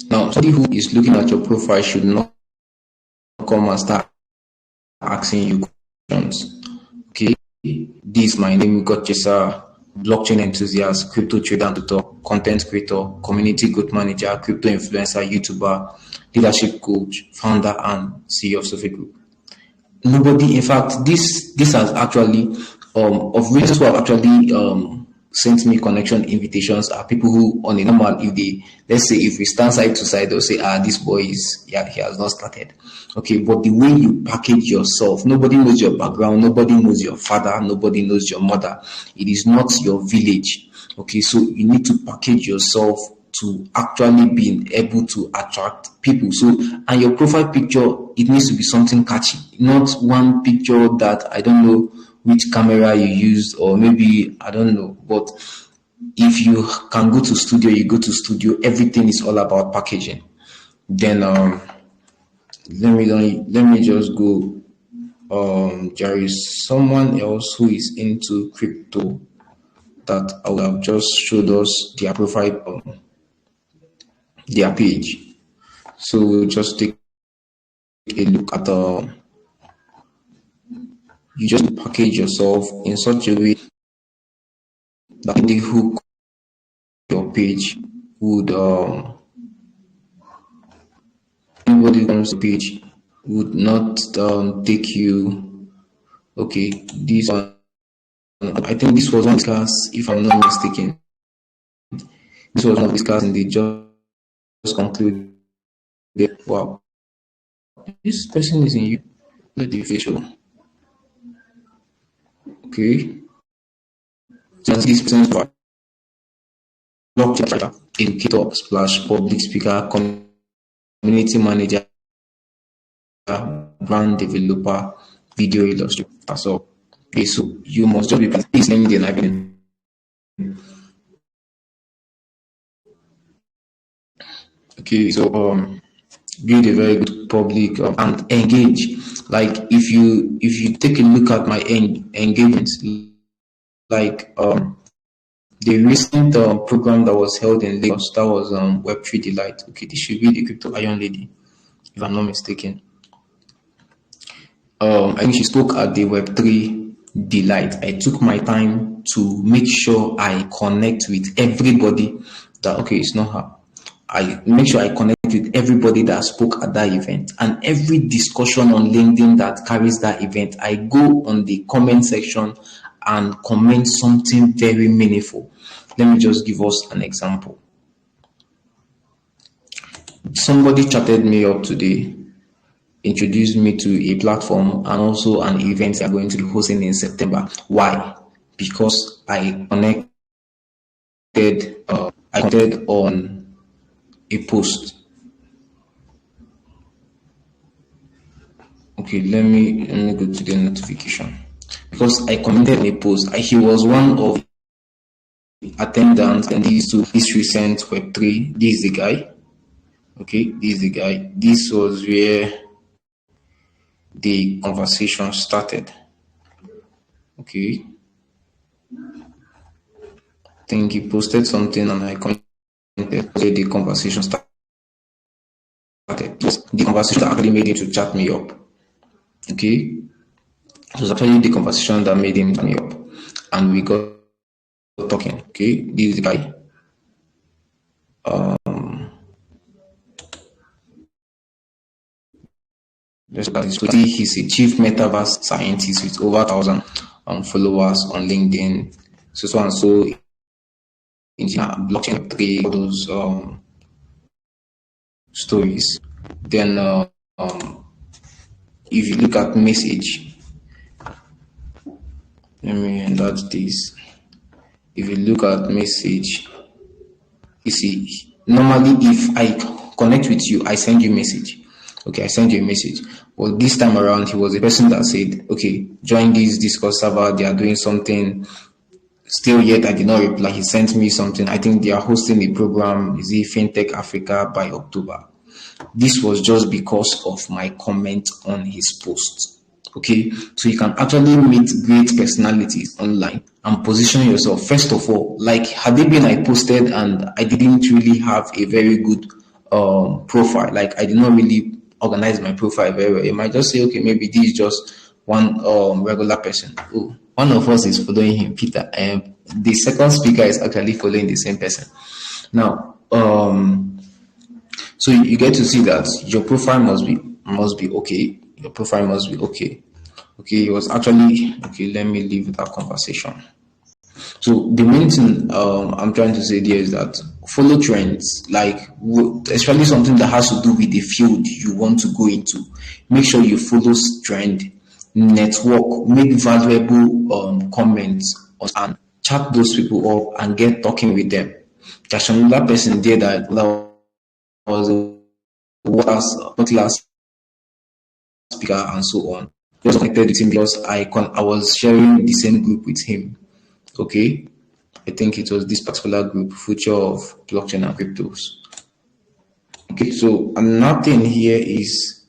Now, somebody who is looking at your profile should not come and start asking you questions. Okay, this is my name, Gotchesa, blockchain enthusiast, crypto trader and tutor, content creator, community growth manager, crypto influencer, YouTuber, leadership coach, founder, and CEO of Sophie Group. Nobody, in fact, this has actually of reasons who have actually sent me connection invitations are people who on a normal, if they, let's say if we stand side to side, they'll say, this boy is, yeah, he has not started. Okay, but the way you package yourself, nobody knows your background, nobody knows your father, nobody knows your mother. It is not your village. Okay, so you need to package yourself to actually being able to attract people. So, and your profile picture, it needs to be something catchy, not one picture that I don't know which camera you used, or maybe I don't know. But if you can go to studio, you go to studio. Everything is all about packaging. Then let me just go. There is someone else who is into crypto that I will have just showed us their profile, their page. So we'll just take a look at you just package yourself in such a way that the hook your page would anybody comes to page would not take you. Okay, this one, I think this was one class, if I'm not mistaken. This was one discussed in the just conclude. Wow, this person is in you. Let the facial. Okay, so this person's blockchain educator slash public speaker, community manager, brand developer, video illustrator. So, okay, so you must just be please name the name. Okay, so build a very good public and engage. Like if you take a look at my engagements, like the recent program that was held in Lagos, that was Web3 Delight. Okay, this should be the Crypto Iron Lady, if I'm not mistaken. I think she spoke at the Web3 Delight. I took my time to make sure I connect with everybody that, okay, it's not her. I make sure I connect with everybody that spoke at that event, and every discussion on LinkedIn that carries that event, I go on the comment section and comment something very meaningful. Let me just give us an example. Somebody chatted me up today, introduced me to a platform and also an event they are going to be hosting in September. Why? Because I connected on a post. Okay, let me go to the notification. Because I commented on a post, he was one of attendants and this recent Web3. This is the guy. Okay, this is the guy. This was where the conversation started. Okay, I think he posted something and I commented where the conversation started. The conversation actually made him to chat me up. Okay, it was actually the conversation that made him chat me up, and we got talking. Okay, this is the guy. He's a chief metaverse scientist with over 1,000 followers on LinkedIn. So and so in blockchain 3, all those stories. Then if you look at message, let me enlarge this. If you look at message, you see, normally if I connect with you, I send you a message. Okay, I send you a message. But this time around, he was a person that said, okay, join this Discord server, they are doing something. Still yet, I did not reply. He sent me something. I think they are hosting a program, is it FinTech Africa by October. This was just because of my comment on his post. Okay, so you can actually meet great personalities online and position yourself. First of all, like had it been I posted and I didn't really have a very good profile, like I did not really organize my profile very well, you might just say, okay, maybe this is just one regular person. Oh, one of us is following him, Peter, and the second speaker is actually following the same person. Now, so you get to see that your profile must be okay. Your profile must be okay. Okay, it was actually okay. Let me leave that conversation. So the main thing I'm trying to say there is that follow trends, like especially something that has to do with the field you want to go into. Make sure you follow trend, network, make valuable comments, and chat those people up and get talking with them. There's another person there that was a class speaker and so on. I was connected with him because I was sharing the same group with him. Okay, I think it was this particular group, Future of Blockchain and Cryptos. Okay, so another thing here is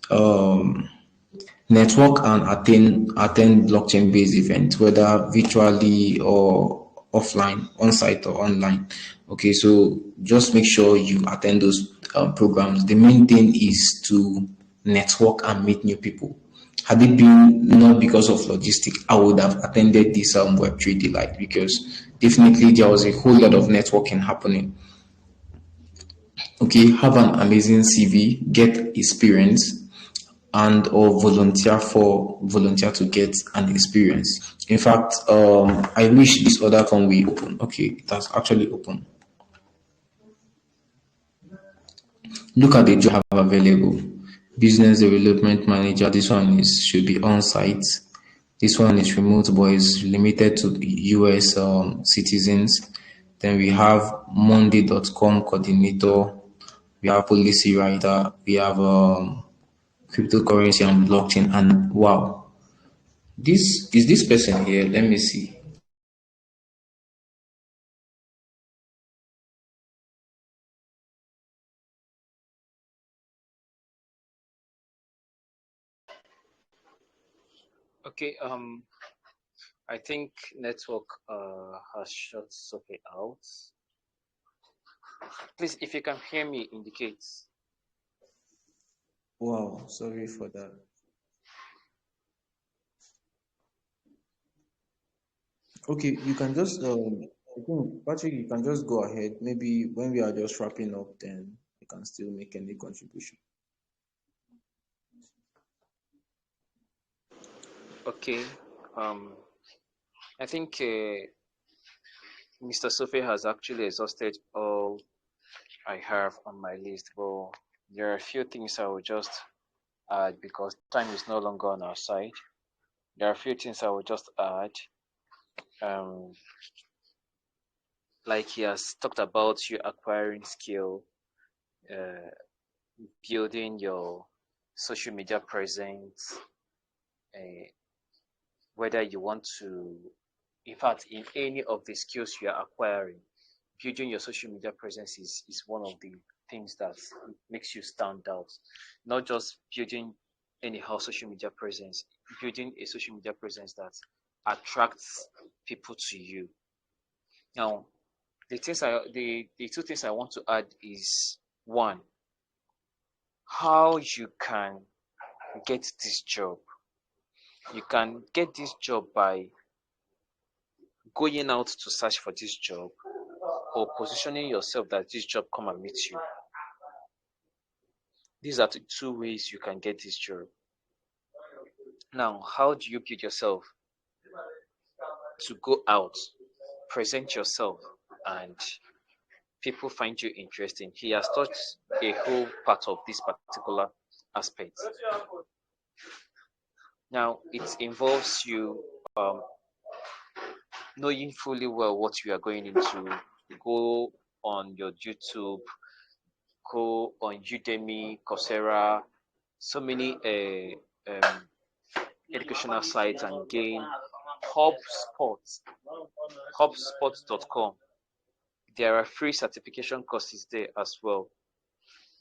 network and attend blockchain-based events, whether virtually or offline, on-site or online. Okay, so just make sure you attend those programs. The main thing is to network and meet new people. Had it been not because of logistics, I would have attended this Web3 Delight, because definitely there was a whole lot of networking happening. Okay, have an amazing CV, get experience, and or volunteer to get an experience. In fact, I wish this other one will open. Okay, it has actually opened. Look at the job I have available. Business development manager. This one should be on site. This one is remote, but is limited to US citizens. Then we have Monday.com coordinator. We have policy writer. We have cryptocurrency and blockchain. And wow, this person here. Let me see. Okay. I think network has shut Sophie out. Please, if you can hear me, indicate. Wow, sorry for that. Okay, you can just I think Patrick, you can just go ahead. Maybe when we are just wrapping up, then you can still make any contribution. Okay. I think Mr. Sophie has actually exhausted all I have on my list, but there are a few things I will just add because time is no longer on our side. There are a few things I will just add. Like he has talked about you acquiring skill, uh, building your social media presence, whether you want to, in fact, in any of the skills you are acquiring, building your social media presence is one of the things that makes you stand out. Not just building anyhow social media presence, building a social media presence that attracts people to you. Now, the two things I want to add is one, how you can get this job. You can get this job by going out to search for this job or positioning yourself that this job come and meet you. These are the two ways you can get this job. Now, how do you build yourself? To go out, present yourself, and people find you interesting. He has touched a whole part of this particular aspect. Now, it involves you knowing fully well what you are going into. Go on your YouTube, go on Udemy, Coursera, so many educational sites, and gain hubspot.com. There are free certification courses there as well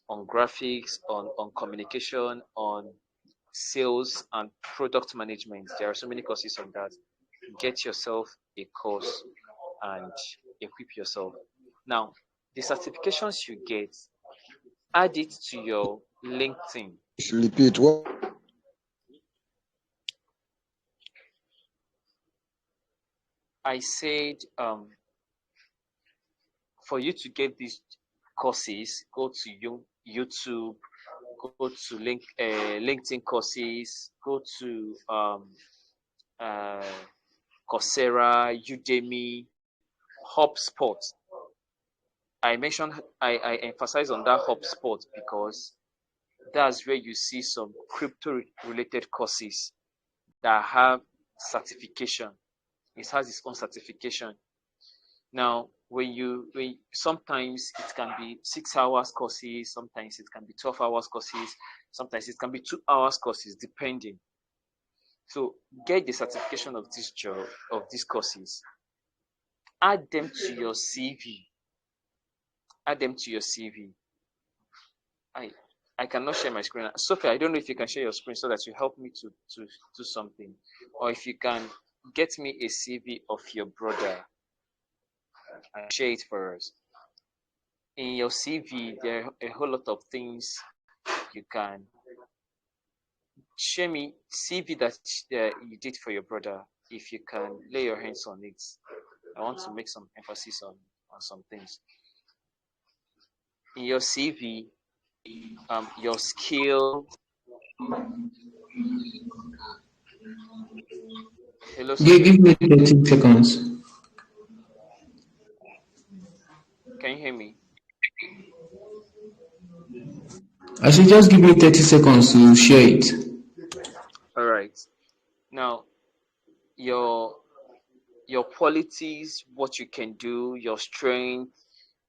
on graphics, on communication, on sales and product management. There are so many courses on that. Get yourself a course and equip yourself. Now, the certifications you get, add it to your LinkedIn. Repeat what? I said for you to get these courses, go to YouTube, go to LinkedIn courses, go to Coursera, Udemy, HubSpot. I emphasize on that HubSpot because that's where you see some crypto related courses that have certification. It has its own certification. Now, when sometimes it can be 6 hours courses, sometimes it can be 12 hours courses, sometimes it can be 2 hours courses, depending. So get the certification of this job, of these courses. Add them to your CV. Add them to your CV. I cannot share my screen. Sophie, I don't know if you can share your screen so that you help me to do something. Or if you can get me a CV of your brother and share it for us. In your CV, there are a whole lot of things you can share me. CV that you did for your brother. If you can lay your hands on it, I want to make some emphasis on some things. In your CV, your skill. Hello, Give me 30 seconds. Can you hear me? I should just give me 30 seconds to share it. All right. Now, your your qualities, what you can do, your strength,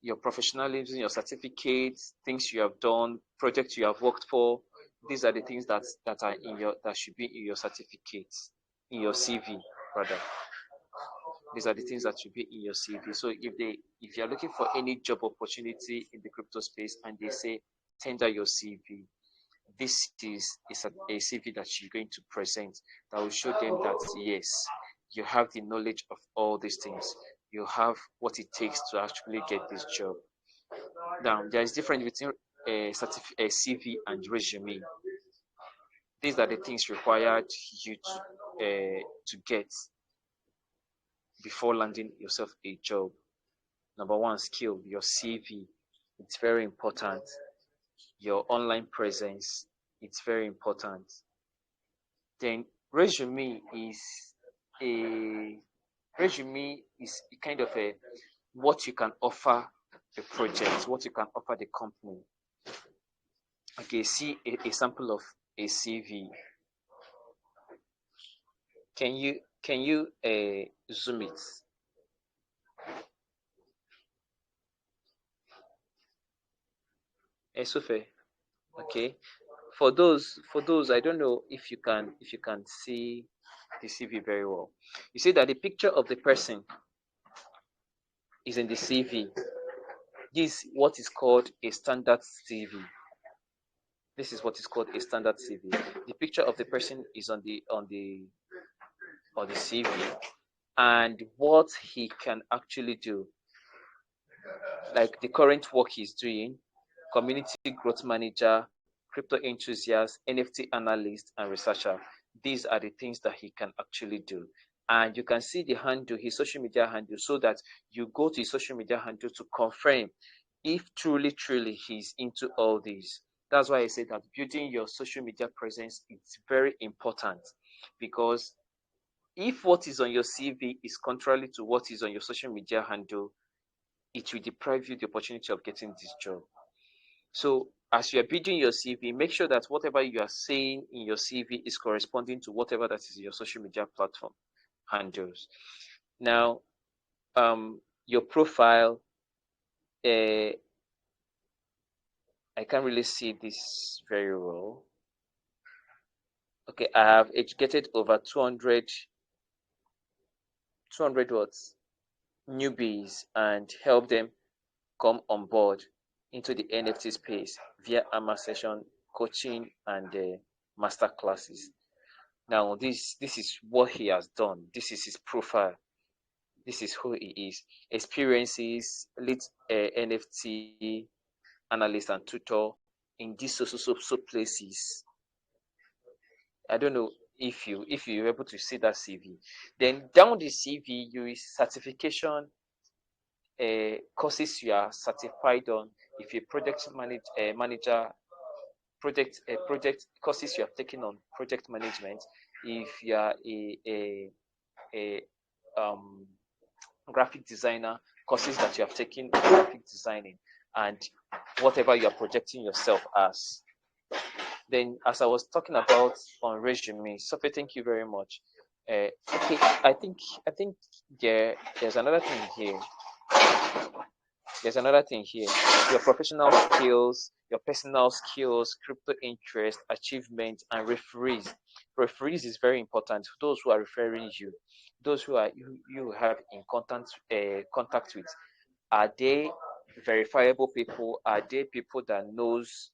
your professionalism, your certificates, things you have done, projects you have worked for. These are the things that are in your that should be in your certificates, in your CV rather. These are the things that should be in your CV. So if you're looking for any job opportunity in the crypto space and they say tender your CV, this is a CV that you're going to present that will show them that yes, you have the knowledge of all these things. You have what it takes to actually get this job. Now, there is difference between a CV and resume. These are the things required you to get before landing yourself a job. Number one, skill, your CV. It's very important. Your online presence, it's very important. Then resume is a kind of a what you can offer the project, what you can offer the company. Okay, see a sample of a CV. Can you zoom it? Esufe. Okay. For those I don't know if you can see the CV very well. You see that the picture of the person is in the CV. This is what is called a standard CV. This is what is called a standard CV. The picture of the person is on the CV, and what he can actually do, like the current work he's doing, community growth manager, crypto enthusiast, NFT analyst, and researcher. These are the things that he can actually do. And you can see the handle, his social media handle, so that you go to his social media handle to confirm if truly he's into all these. That's why I say that building your social media presence is very important, because if what is on your CV is contrary to what is on your social media handle, it will deprive you the opportunity of getting this job. So as you are building your CV, make sure that whatever you are saying in your CV is corresponding to whatever that is your social media platform handles. Now, your profile, I can't really see this very well. Okay, I have educated over 200 what? Newbies and help them come on board into the NFT space via AMA session, coaching, and master classes. Now, this is what he has done. This is his profile. This is who he is. Experiences, lead NFT analyst and tutor in these so places. I don't know if you're able to see that CV. Then down the CV, you is certification courses you are certified on. If you're project manager, project courses you have taken on project management. If you are a graphic designer, courses that you have taken on graphic designing, and whatever you are projecting yourself as. Then, as I was talking about on resume, Sophie, thank you very much. Okay, I think there's another thing here. There's another thing here. Your professional skills, your personal skills, crypto interest, achievement, and referees. Referees is very important. Those who are referring you, those who are you have in contact with, are they verifiable people? Are they people that knows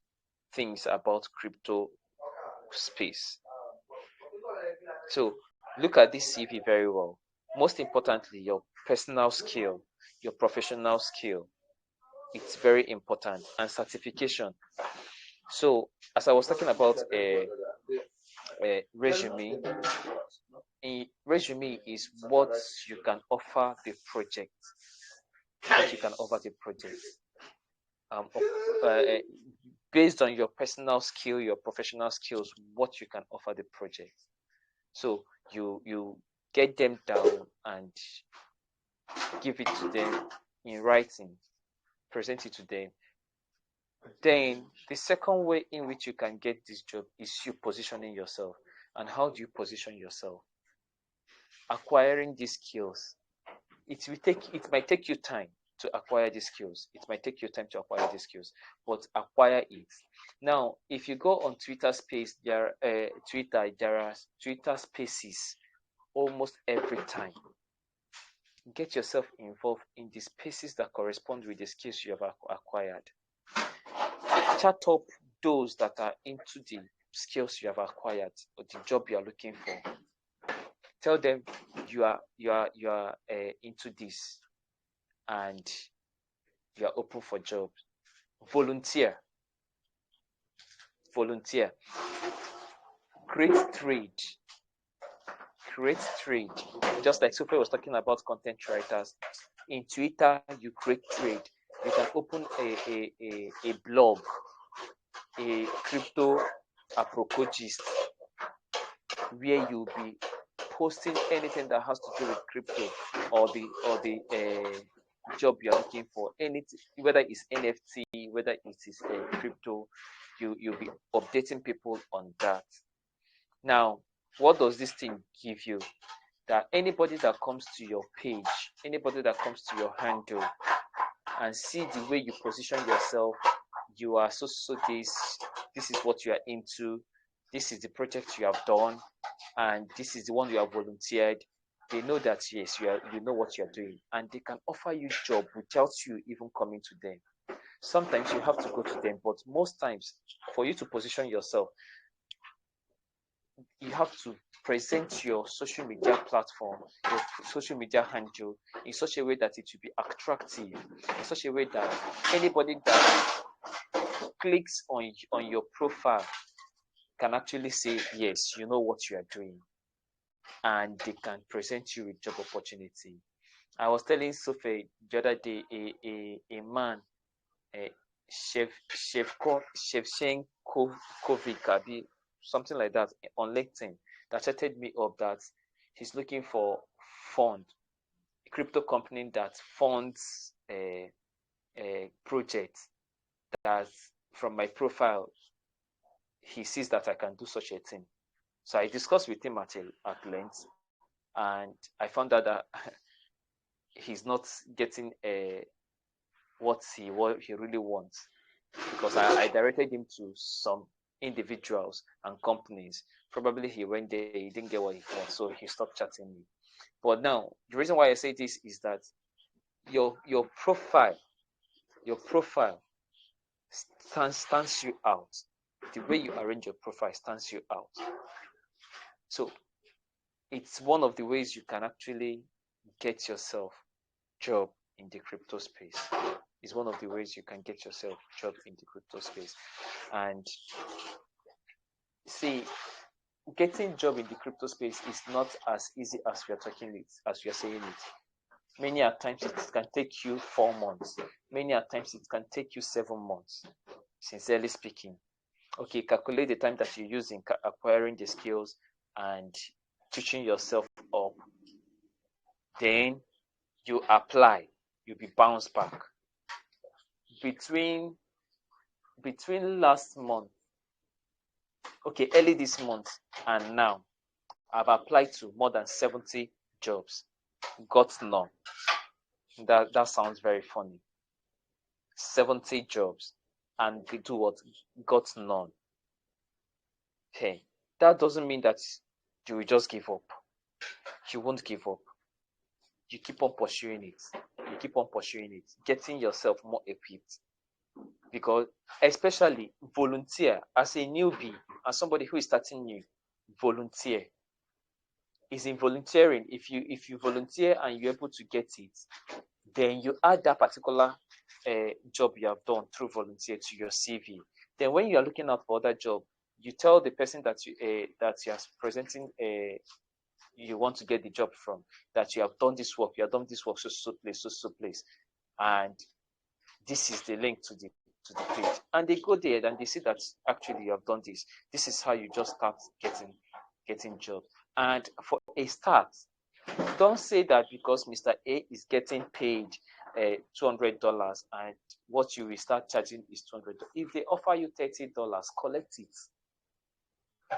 things about crypto space? So look at this CV very well. Most importantly, your personal skill, your professional skill. It's very important, and certification. So as I was talking about a resume, a resume is what you can offer the project. What you can offer the project. Based on your personal skill, your professional skills, what you can offer the project. So you get them down and give it to them in writing, present it to them. Then the second way in which you can get this job is you positioning yourself. And how do you position yourself? acquiring these skills. It might take you time to acquire these skills. It might take you time to acquire these skills, but acquire it. Now, if you go on Twitter Space, there are Twitter Spaces almost every time. Get yourself involved in the spaces that correspond with the skills you have acquired. Chat up those that are into the skills you have acquired or the job you are looking for. Tell them you are into this and you are open for jobs. Volunteer. Create trade. Just like Sophie was talking about content writers. In Twitter, you create trade. You can open a blog, a crypto apologist, where you'll be posting anything that has to do with crypto or the job you're looking for, anything, whether it's NFT, whether it is crypto, you'll be updating people on that. Now, what does this thing give you? That anybody that comes to your page, anybody that comes to your handle and see the way you position yourself, you are so this is what you are into, this is the project you have done, and this is the one you have volunteered. They know that yes, you know what you're doing, and they can offer you job without you even coming to them. Sometimes you have to go to them, but most times for you to position yourself, you have to present your social media platform, your social media handle in such a way that it will be attractive, in such a way that anybody that clicks on your profile can actually say, yes, you know what you are doing, and they can present you with job opportunity. I was telling Sophie the other day, a man, Shevchenkovic, something like that, on LinkedIn, that chatted me up that he's looking for a crypto company that funds a project, that from my profile he sees that I can do such a thing. So I discussed with him at length, and I found out that he's not getting what he really wants, because I directed him to some individuals and companies. Probably he went there, he didn't get what he wants, so he stopped chatting me. But now the reason why I say this is that your profile stands you out. The way you arrange your profile stands you out. So it's one of the ways you can actually get yourself job in the crypto space. Is one of the ways you can get yourself job in the crypto space. And see, getting job in the crypto space is not as easy as we are saying it. Many a times it can take you 4 months. Many a times it can take you 7 months, sincerely speaking. Okay, calculate the time that you use in acquiring the skills and teaching yourself up. Then you apply, you'll be bounced back. Between last month, okay, early this month and now, I've applied to more than 70 jobs, got none. That sounds very funny. 70 jobs, and they do what? Got none. Hey, that doesn't mean that you will just give up. You won't give up. You keep on pursuing it. Getting yourself more equipped. Because especially volunteer as a newbie, as somebody who is starting new, volunteer. Is in volunteering. If you volunteer and you're able to get it, then you add that particular job you have done through volunteer to your CV. Then when you are looking out for other job, you tell the person that you are presenting you want to get the job from, that you have done this work, so place, and this is the link to the page, and they go there and they see that actually you have done this. This is how you just start getting jobs. And for a start, don't say that because Mr. A is getting paid $200 and what you will start charging is $200. If they offer you $30, collect it.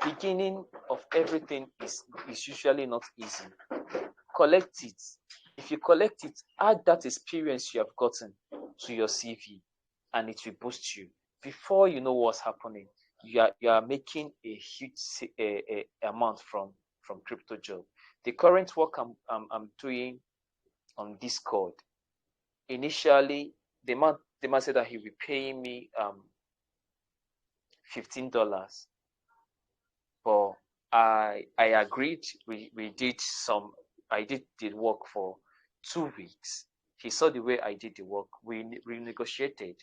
Beginning of everything is usually not easy. collect it. If you collect it, add that experience you have gotten to your CV, and it will boost you. Before you know what's happening, you are making a huge amount from CryptoJob. The current work I'm doing on Discord, initially the man said that he will be paying me $15, but I agreed. We did I did the work for 2 weeks. He saw the way I did the work. We renegotiated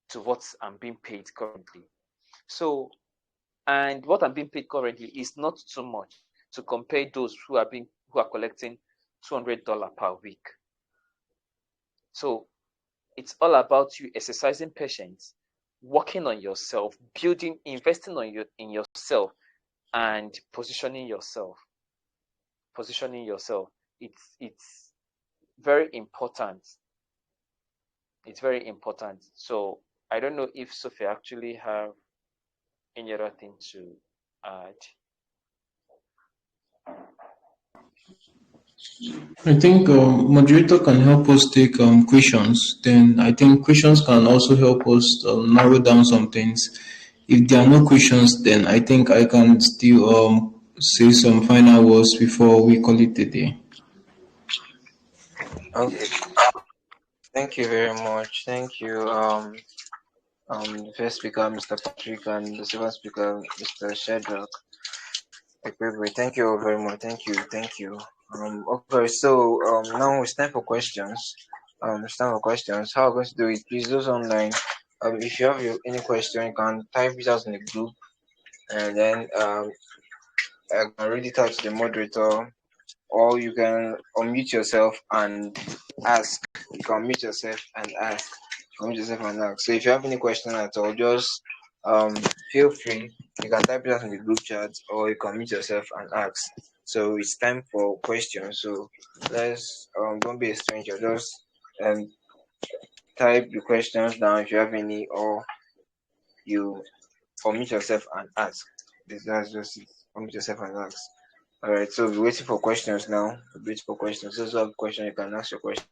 to what I'm being paid currently. So, and what I'm being paid currently is not too much to compare those who are collecting $200 per week. So it's all about you exercising patience, working on yourself, investing in yourself, and positioning yourself. It's very important. It's very important. So I don't know if Sophie actually have any other thing to add. I think moderator can help us take questions. Then I think questions can also help us narrow down some things. If there are no questions, then I think I can still say some final words before we call it a day. Okay. Thank you very much. Thank you. The first speaker, Mr. Patrick, and the second speaker, Mr. Shadrach. Okay, thank you all very much. Thank you. Okay, so now it's time for questions. It's time for questions. How I'm going to do it? Please, those online, if you have any question, you can type it out in the group, and then I can read it out to the moderator, or you can unmute yourself and ask. You can unmute yourself and ask. So if you have any question at all, just feel free. You can type it out in the group chat, or you can unmute yourself and ask. So it's time for questions. So let's don't be a stranger. Just type the questions down if you have any, or you unmute yourself and ask. That's just it. Unmute yourself and ask. All right. So we're waiting for questions now. We're waiting for questions. So if you have a question, you can ask your question.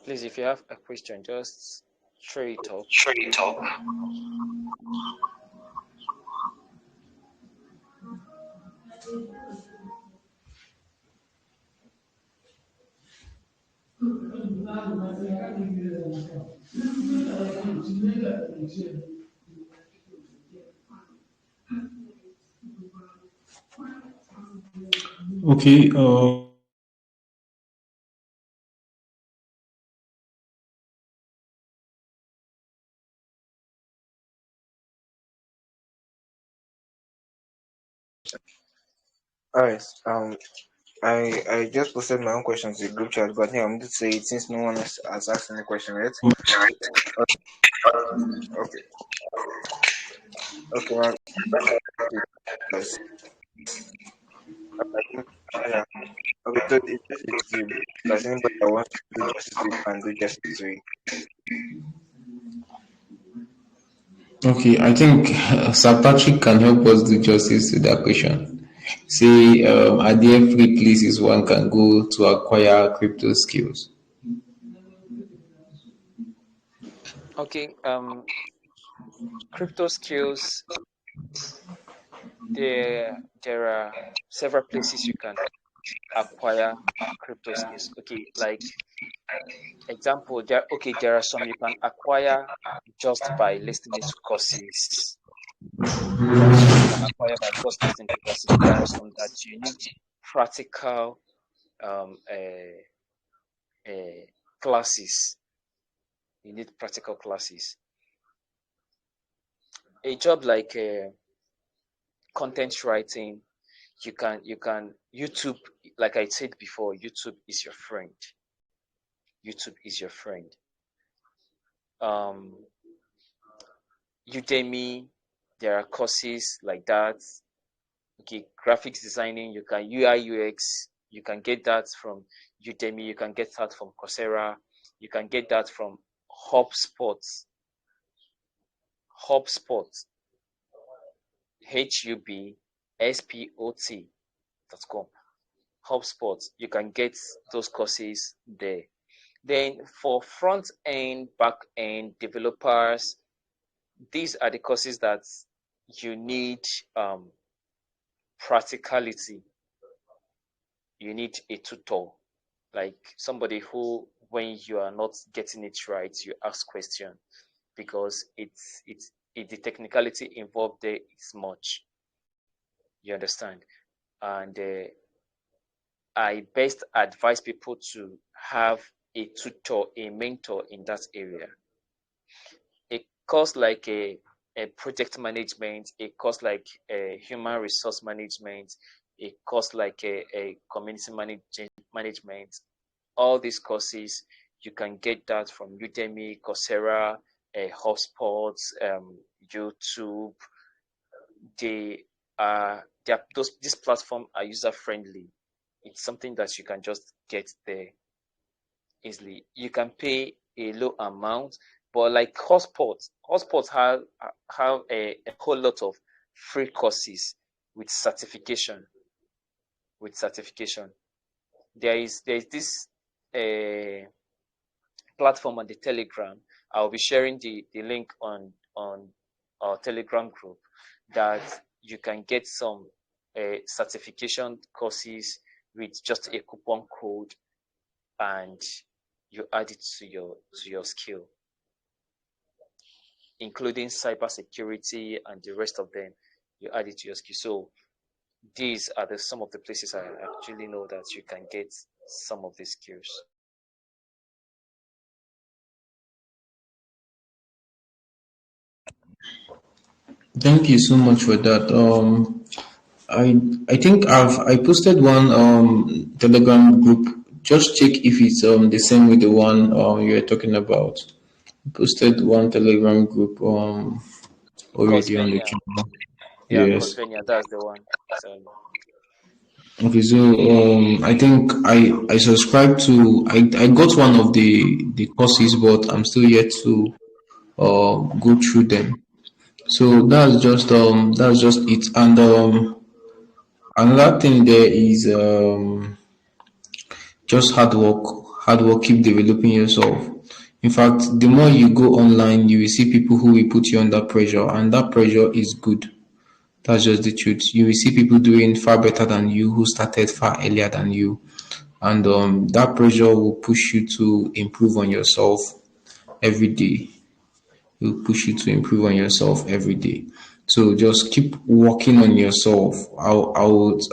Please, if you have a question, just throw it up. Okay. All right. I just posted my own questions in the group chat, but I think I'm going to say it since no one has asked any question yet. Okay. Okay. Well, yes. Yeah. Okay. So it's just does anybody that wants to do justice to it can do justice to it. Okay, I think Sir Patrick can help us do justice to that question. Say, are there free places one can go to acquire crypto skills? Okay. Crypto skills. There are several places you can acquire crypto skills. Okay, like example, there are some you can acquire just by listening to courses. You can acquire by just listening to courses. There are some that you need practical classes. You need practical classes. A job like content writing, you can YouTube, like I said before, YouTube is your friend. Udemy, there are courses like that. Okay, graphics designing, you can UI UX, You can get that from Udemy. You can get that from Coursera. You can get that from HubSpot. HubSpot. HubSpot.com. HubSpot. You can get those courses there. Then for front end, back end developers, these are the courses that you need practicality. You need a tutor, like somebody who, when you are not getting it right, you ask question, because the technicality involved there is much. You understand? And I best advise people to have a tutor, a mentor in that area. A course like a project management, a course like a human resource management, a course like a community management, all these courses, you can get that from Udemy, Coursera, HubSpot, YouTube. These platforms are user friendly. It's something that you can just get there easily. You can pay a low amount, but like HubSpot have a whole lot of free courses with certification. There is this platform on the Telegram. I'll be sharing the link on our Telegram group, that you can get some certification courses with just a coupon code, and you add it to your skill, including cybersecurity and the rest of them. You add it to your skill. So these are some of the places I actually know that you can get some of these skills. Thank you so much for that. I think I posted one Telegram group. Just check if it's the same with the one you're talking about. I posted one Telegram group already on the Coursevania. channel. Yeah, Yes. Coursevania, that's the one. So, Okay, so I think I subscribe to I got one of the courses, but I'm still yet to go through them. So that's just it. And another thing there is just hard work, keep developing yourself. In fact, the more you go online, you will see people who will put you under pressure, and that pressure is good. That's just the truth. You will see people doing far better than you, who started far earlier than you, and that pressure will push you to improve on yourself every day. It will push you to improve on yourself every day. So just keep working on yourself. I was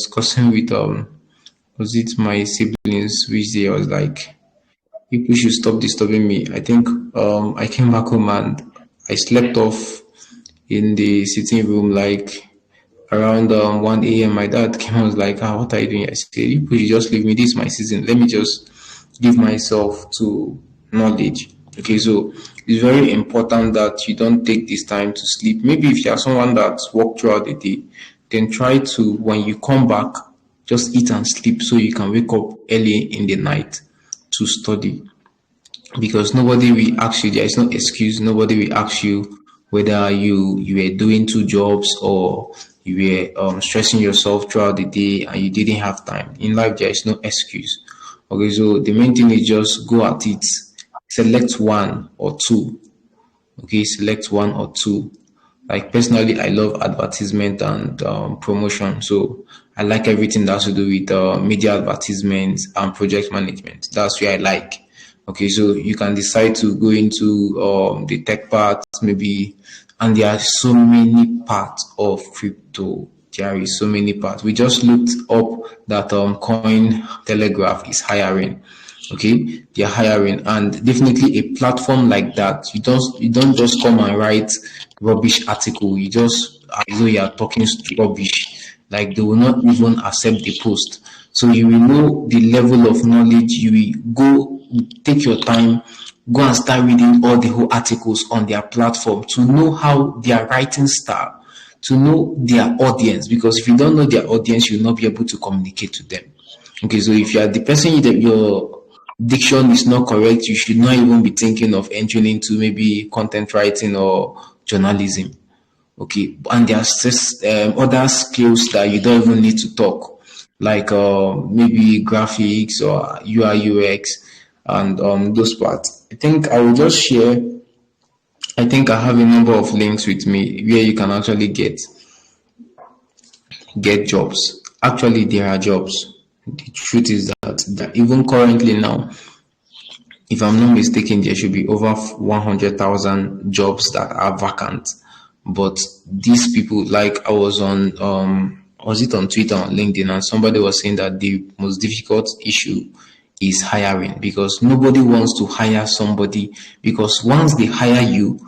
discussing with was it my siblings, which day I was like, people should stop disturbing me. I think I came back home and I slept off in the sitting room like around 1 a.m. My dad came and was like, what are you doing? I said, you should just leave me. This is my season. Let me just give myself to knowledge. Okay, so it's very important that you don't take this time to sleep. Maybe if you are someone that's worked throughout the day, then try to, when you come back, just eat and sleep so you can wake up early in the night to study. Because nobody will ask you, there is no excuse, nobody will ask you whether you were doing two jobs or you were stressing yourself throughout the day and you didn't have time. In life, there is no excuse. Okay, so the main thing is just go at it. Select one or two. Okay, select one or two. Like personally, I love advertisement and promotion. So I like everything that has to do with media advertisements and project management. That's where I like. Okay, so you can decide to go into the tech part, maybe, and there are so many parts of crypto. There is so many parts. We just looked up that Coin Telegraph is hiring. Okay, they're hiring, and definitely a platform like that, you don't just come and write rubbish article. You just, as though you are talking rubbish, like they will not even accept the post. So you will know the level of knowledge. You will go, take your time, go and start reading all the whole articles on their platform to know how their writing style, to know their audience. Because if you don't know their audience, you'll not be able to communicate to them. Okay, so if you are the person that your diction is not correct, you should not even be thinking of entering into maybe content writing or journalism. Okay, and there's just other skills that you don't even need to talk, like maybe graphics or UI UX and those parts. I think I will just share. I think I have a number of links with me where you can actually get jobs. Actually, there are jobs. The truth is that even currently now, if I'm not mistaken, there should be over 100,000 jobs that are vacant. But these people, like I was on, was it on Twitter, on LinkedIn, and somebody was saying that the most difficult issue is hiring because nobody wants to hire somebody because once they hire you,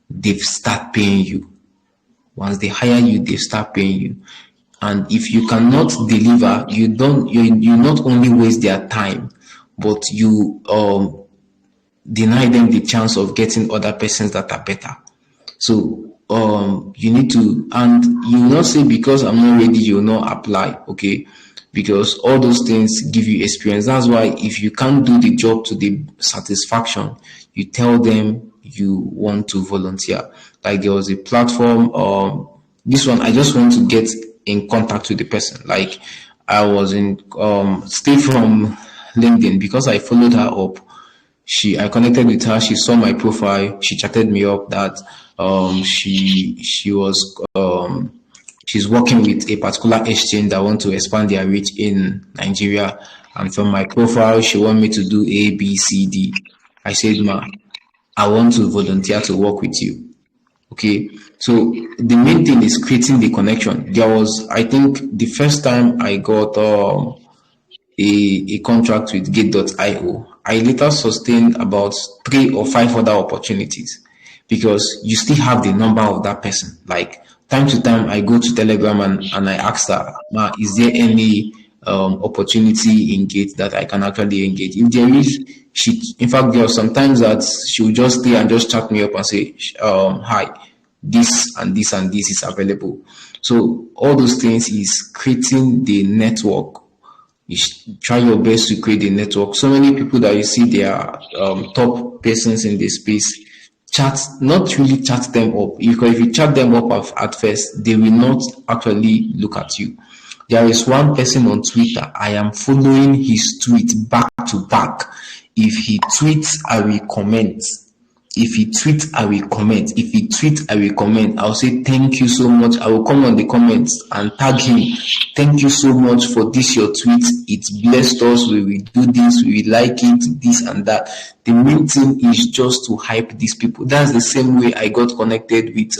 they start paying you. Once they hire you, they start paying you. And if you cannot deliver, you not only waste their time, but you deny them the chance of getting other persons that are better. So you need to, and you will not say because I'm not ready, you will not apply, okay? Because all those things give you experience. That's why if you can't do the job to the satisfaction, you tell them you want to volunteer. Like there was a platform, this one I just want to get in contact with the person. Like I was in stay from LinkedIn because I followed her up. I connected with her, she saw my profile, she chatted me up that she was she's working with a particular exchange that want to expand their reach in Nigeria. And from my profile, she want me to do A, B, C, D. I said, ma, I want to volunteer to work with you. Okay. So the main thing is creating the connection. There was, I think the first time I got a contract with Gate.io, I later sustained about 3 or 5 other opportunities because you still have the number of that person. Like time to time, I go to Telegram and I ask her, ma, is there any opportunity in Gate that I can actually engage? If there is, in fact, there are sometimes that she will just stay and just chat me up and say, hi, this and this and this is available. So all those things is creating the network. You try your best to create a network. So many people that you see they are top persons in this space, not really chat them up. Because if you chat them up at first, they will not actually look at you. There is one person on Twitter, I am following his tweet back to back. If he tweets, I will comment. If he tweets, I will comment. If he tweets, I will comment. I'll say thank you so much. I will come on the comments and tag him. Thank you so much for this your tweet. It blessed us. We will do this. We will like it. This and that. The main thing is just to hype these people. That's the same way I got connected with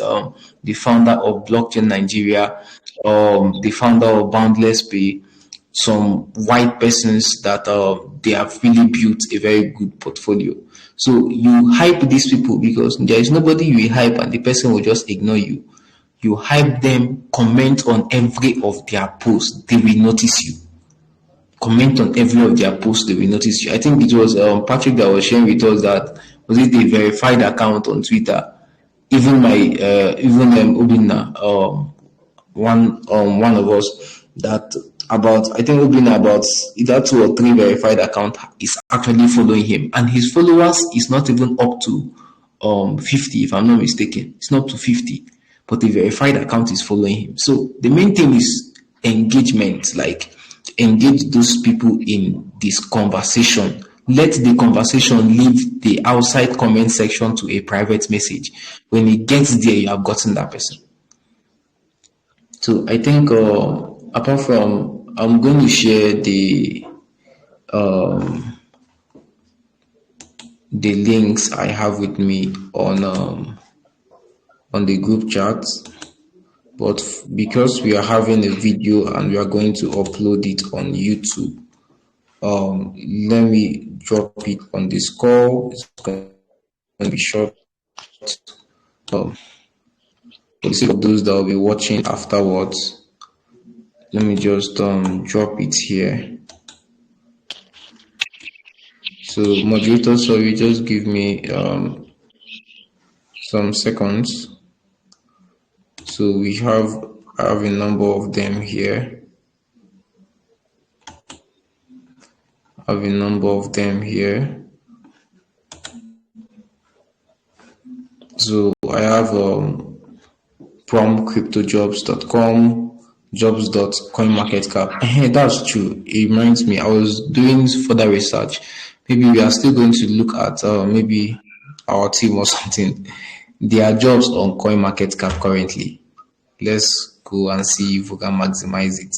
the founder of Blockchain Nigeria, the founder of Boundless Pay. Some white persons that they have really built a very good portfolio. So you hype these people because there is nobody you will hype and the person will just ignore you. You hype them, comment on every of their posts, they will notice you. Comment on every of their posts, they will notice you. I think it was Patrick that was sharing with us that was it a verified account on Twitter. Even my Obina, one of us that about, I think Obina about either 2 or 3 verified account is actually following him, and his followers is not even up to 50, if I'm not mistaken. It's not to 50, but the verified account is following him. So the main thing is engagement, like engage those people in this conversation. Let the conversation leave the outside comment section to a private message. When it gets there, you have gotten that person. So I think apart from, I'm going to share the links I have with me on the group chat, but because we are having a video and we are going to upload it on YouTube, let me drop it on this call. It's going to be short. For the sake of those that will be watching afterwards, let me just drop it here. So moderator, sorry, just give me some seconds. So I have a number of them here. have a number of them here. So I have promcryptojobs.com, jobs.coinmarketcap. That's true. It reminds me, I was doing further research. Maybe we are still going to look at maybe our team or something. There are jobs on CoinMarketCap currently. Let's go and see if we can maximize it.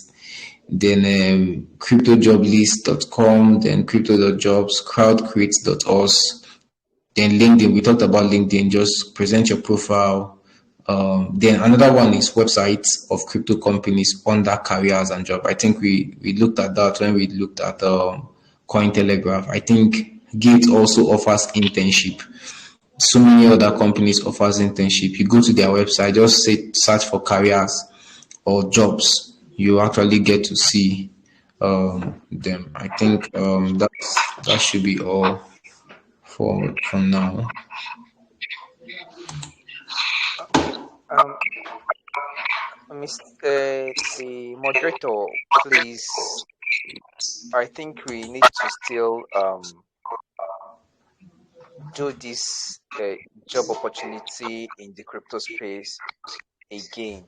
Then cryptojoblist.com, then crypto.jobs, crowdcreate.us, then LinkedIn. We talked about LinkedIn, just present your profile. Then another one is websites of crypto companies under careers and job. I think we looked at that when we looked at Cointelegraph. I think Gate also offers internship. So many other companies offers internship. You go to their website, just search for careers or jobs. You actually get to see them. I think that should be all for now. Um, the moderator, please. I think we need to still do this job opportunity in the crypto space again.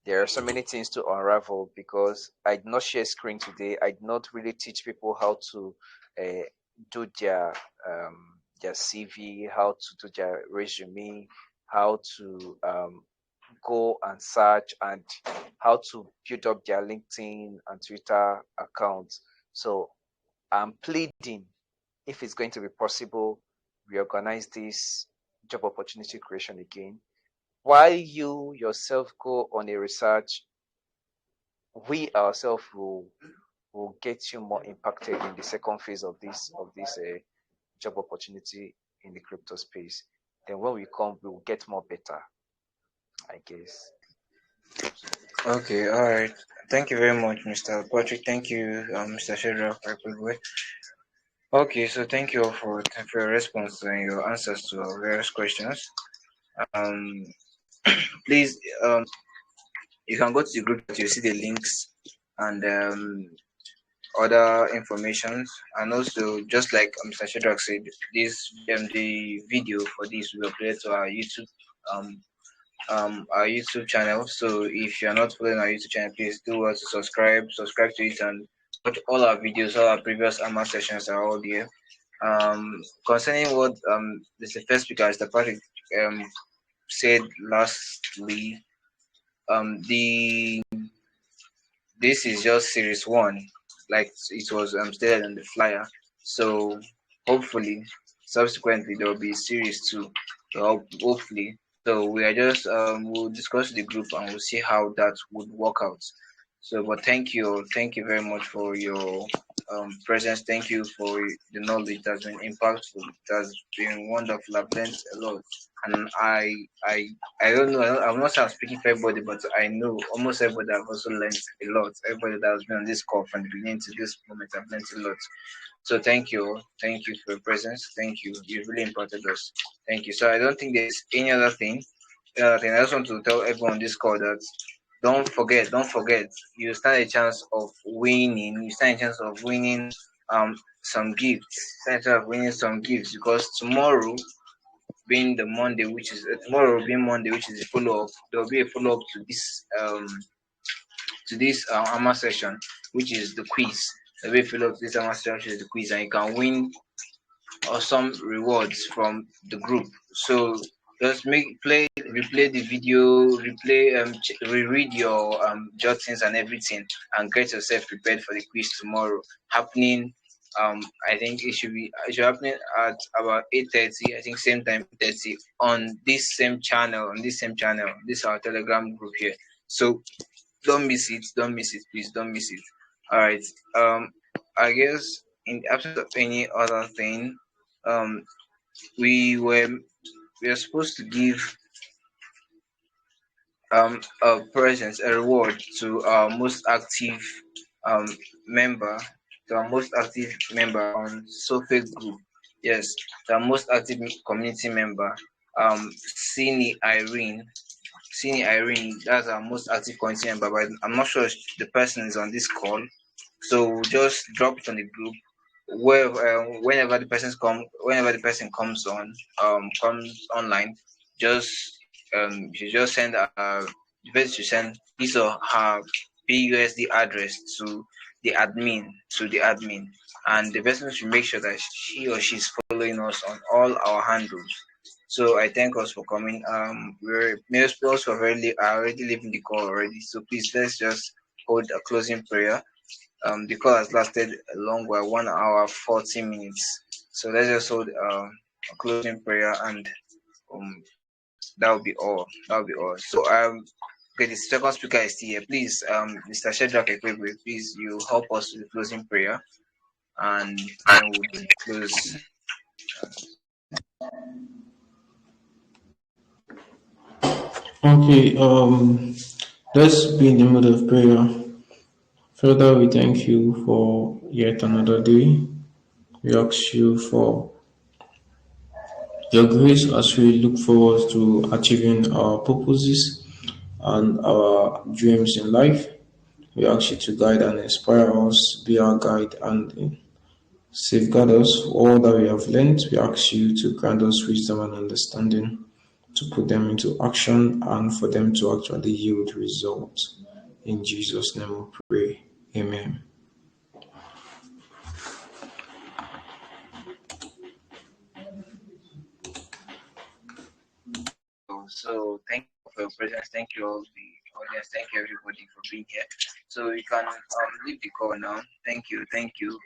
There are so many things to unravel because I did not share screen today. I did not really teach people how to do their CV, how to do their resume, how to go and search, and how to build up their LinkedIn and Twitter accounts. So I'm pleading, if it's going to be possible, reorganize this job opportunity creation again. While you yourself go on a research, we ourselves will get you more impacted in the second phase of this job opportunity in the crypto space. Then when we come, we will get more better, I guess. Okay, all right. Thank you very much, Mr. Patrick. Thank you, Mr. Shedra. Okay, so thank you all for your response and your answers to our various questions. Um, please, you can go to the group that you see the links and other informations, and also just like Mr. Shedrack said, this the video for this will upload to our YouTube channel. So if you're not following our YouTube channel, please do well to subscribe to it, and watch all our videos. All our previous AMA sessions are all there. Concerning what the first speaker, Mr. Patrick, said lastly, the this is just series one, like it was stated on the flyer. So hopefully, subsequently there will be series two. So hopefully, so we are just we'll discuss the group and we'll see how that would work out. So, but thank you very much for your presence. Thank you for the knowledge that's been impactful. That's been wonderful. I've learned a lot, and I I don't know. I'm not saying I'm speaking for everybody, but I know almost everybody have also learned a lot. Everybody that has been on this call from the beginning to this moment, I've learned a lot. So thank you for your presence. Thank you. You really impacted us. Thank you. So I don't think there's any other thing. I just want to tell everyone on this call that don't forget, you stand a chance of winning. You stand a chance of winning some gifts. Stand a chance of winning some gifts because being Monday, which is the follow up, there will be a follow up to this AMA session, which is the quiz. There will be a follow up to this AMA session, which is the quiz, and you can win awesome rewards from the group. So just replay the video, reread your jottings and everything, and get yourself prepared for the quiz tomorrow. Happening, I think it should happen at about 8:30. I think same time 8:30 on this same channel. This is our Telegram group here. So don't miss it. Don't miss it, please. Don't miss it. All right. I guess in the absence of any other thing, um, we were supposed to give a present, a reward to our most active um member, on Sophie group. Yes, the most active community member, Sini Irene. Sini Irene, that's our most active community member, but I'm not sure if the person is on this call. So we'll just drop it on the group whenever the person comes online, just you just send the person should send his or her PUSD address to the admin, and the person should make sure that she or she's following us on all our handles. So I thank us for coming. We're most also are already leaving the call already. So please let's just hold a closing prayer. The call has lasted a long while, 1 hour 40 minutes. So let's just hold a closing prayer, and um that will be all. That will be all. So okay, the second speaker is still here. Please, Mr. Shedrack Ekwebe, please you help us with the closing prayer, and then we'll close. Okay, let's be in the mood of prayer. Father, we thank you for yet another day. We ask you for your grace as we look forward to achieving our purposes and our dreams in life. We ask you to guide and inspire us, be our guide, and safeguard us. All that we have learned, we ask you to grant us wisdom and understanding to put them into action and for them to actually yield results. In Jesus' name we pray. Amen. So thank you for your presence. Thank you all the audience. Thank you everybody for being here. So you can leave the call now. Thank you. Thank you.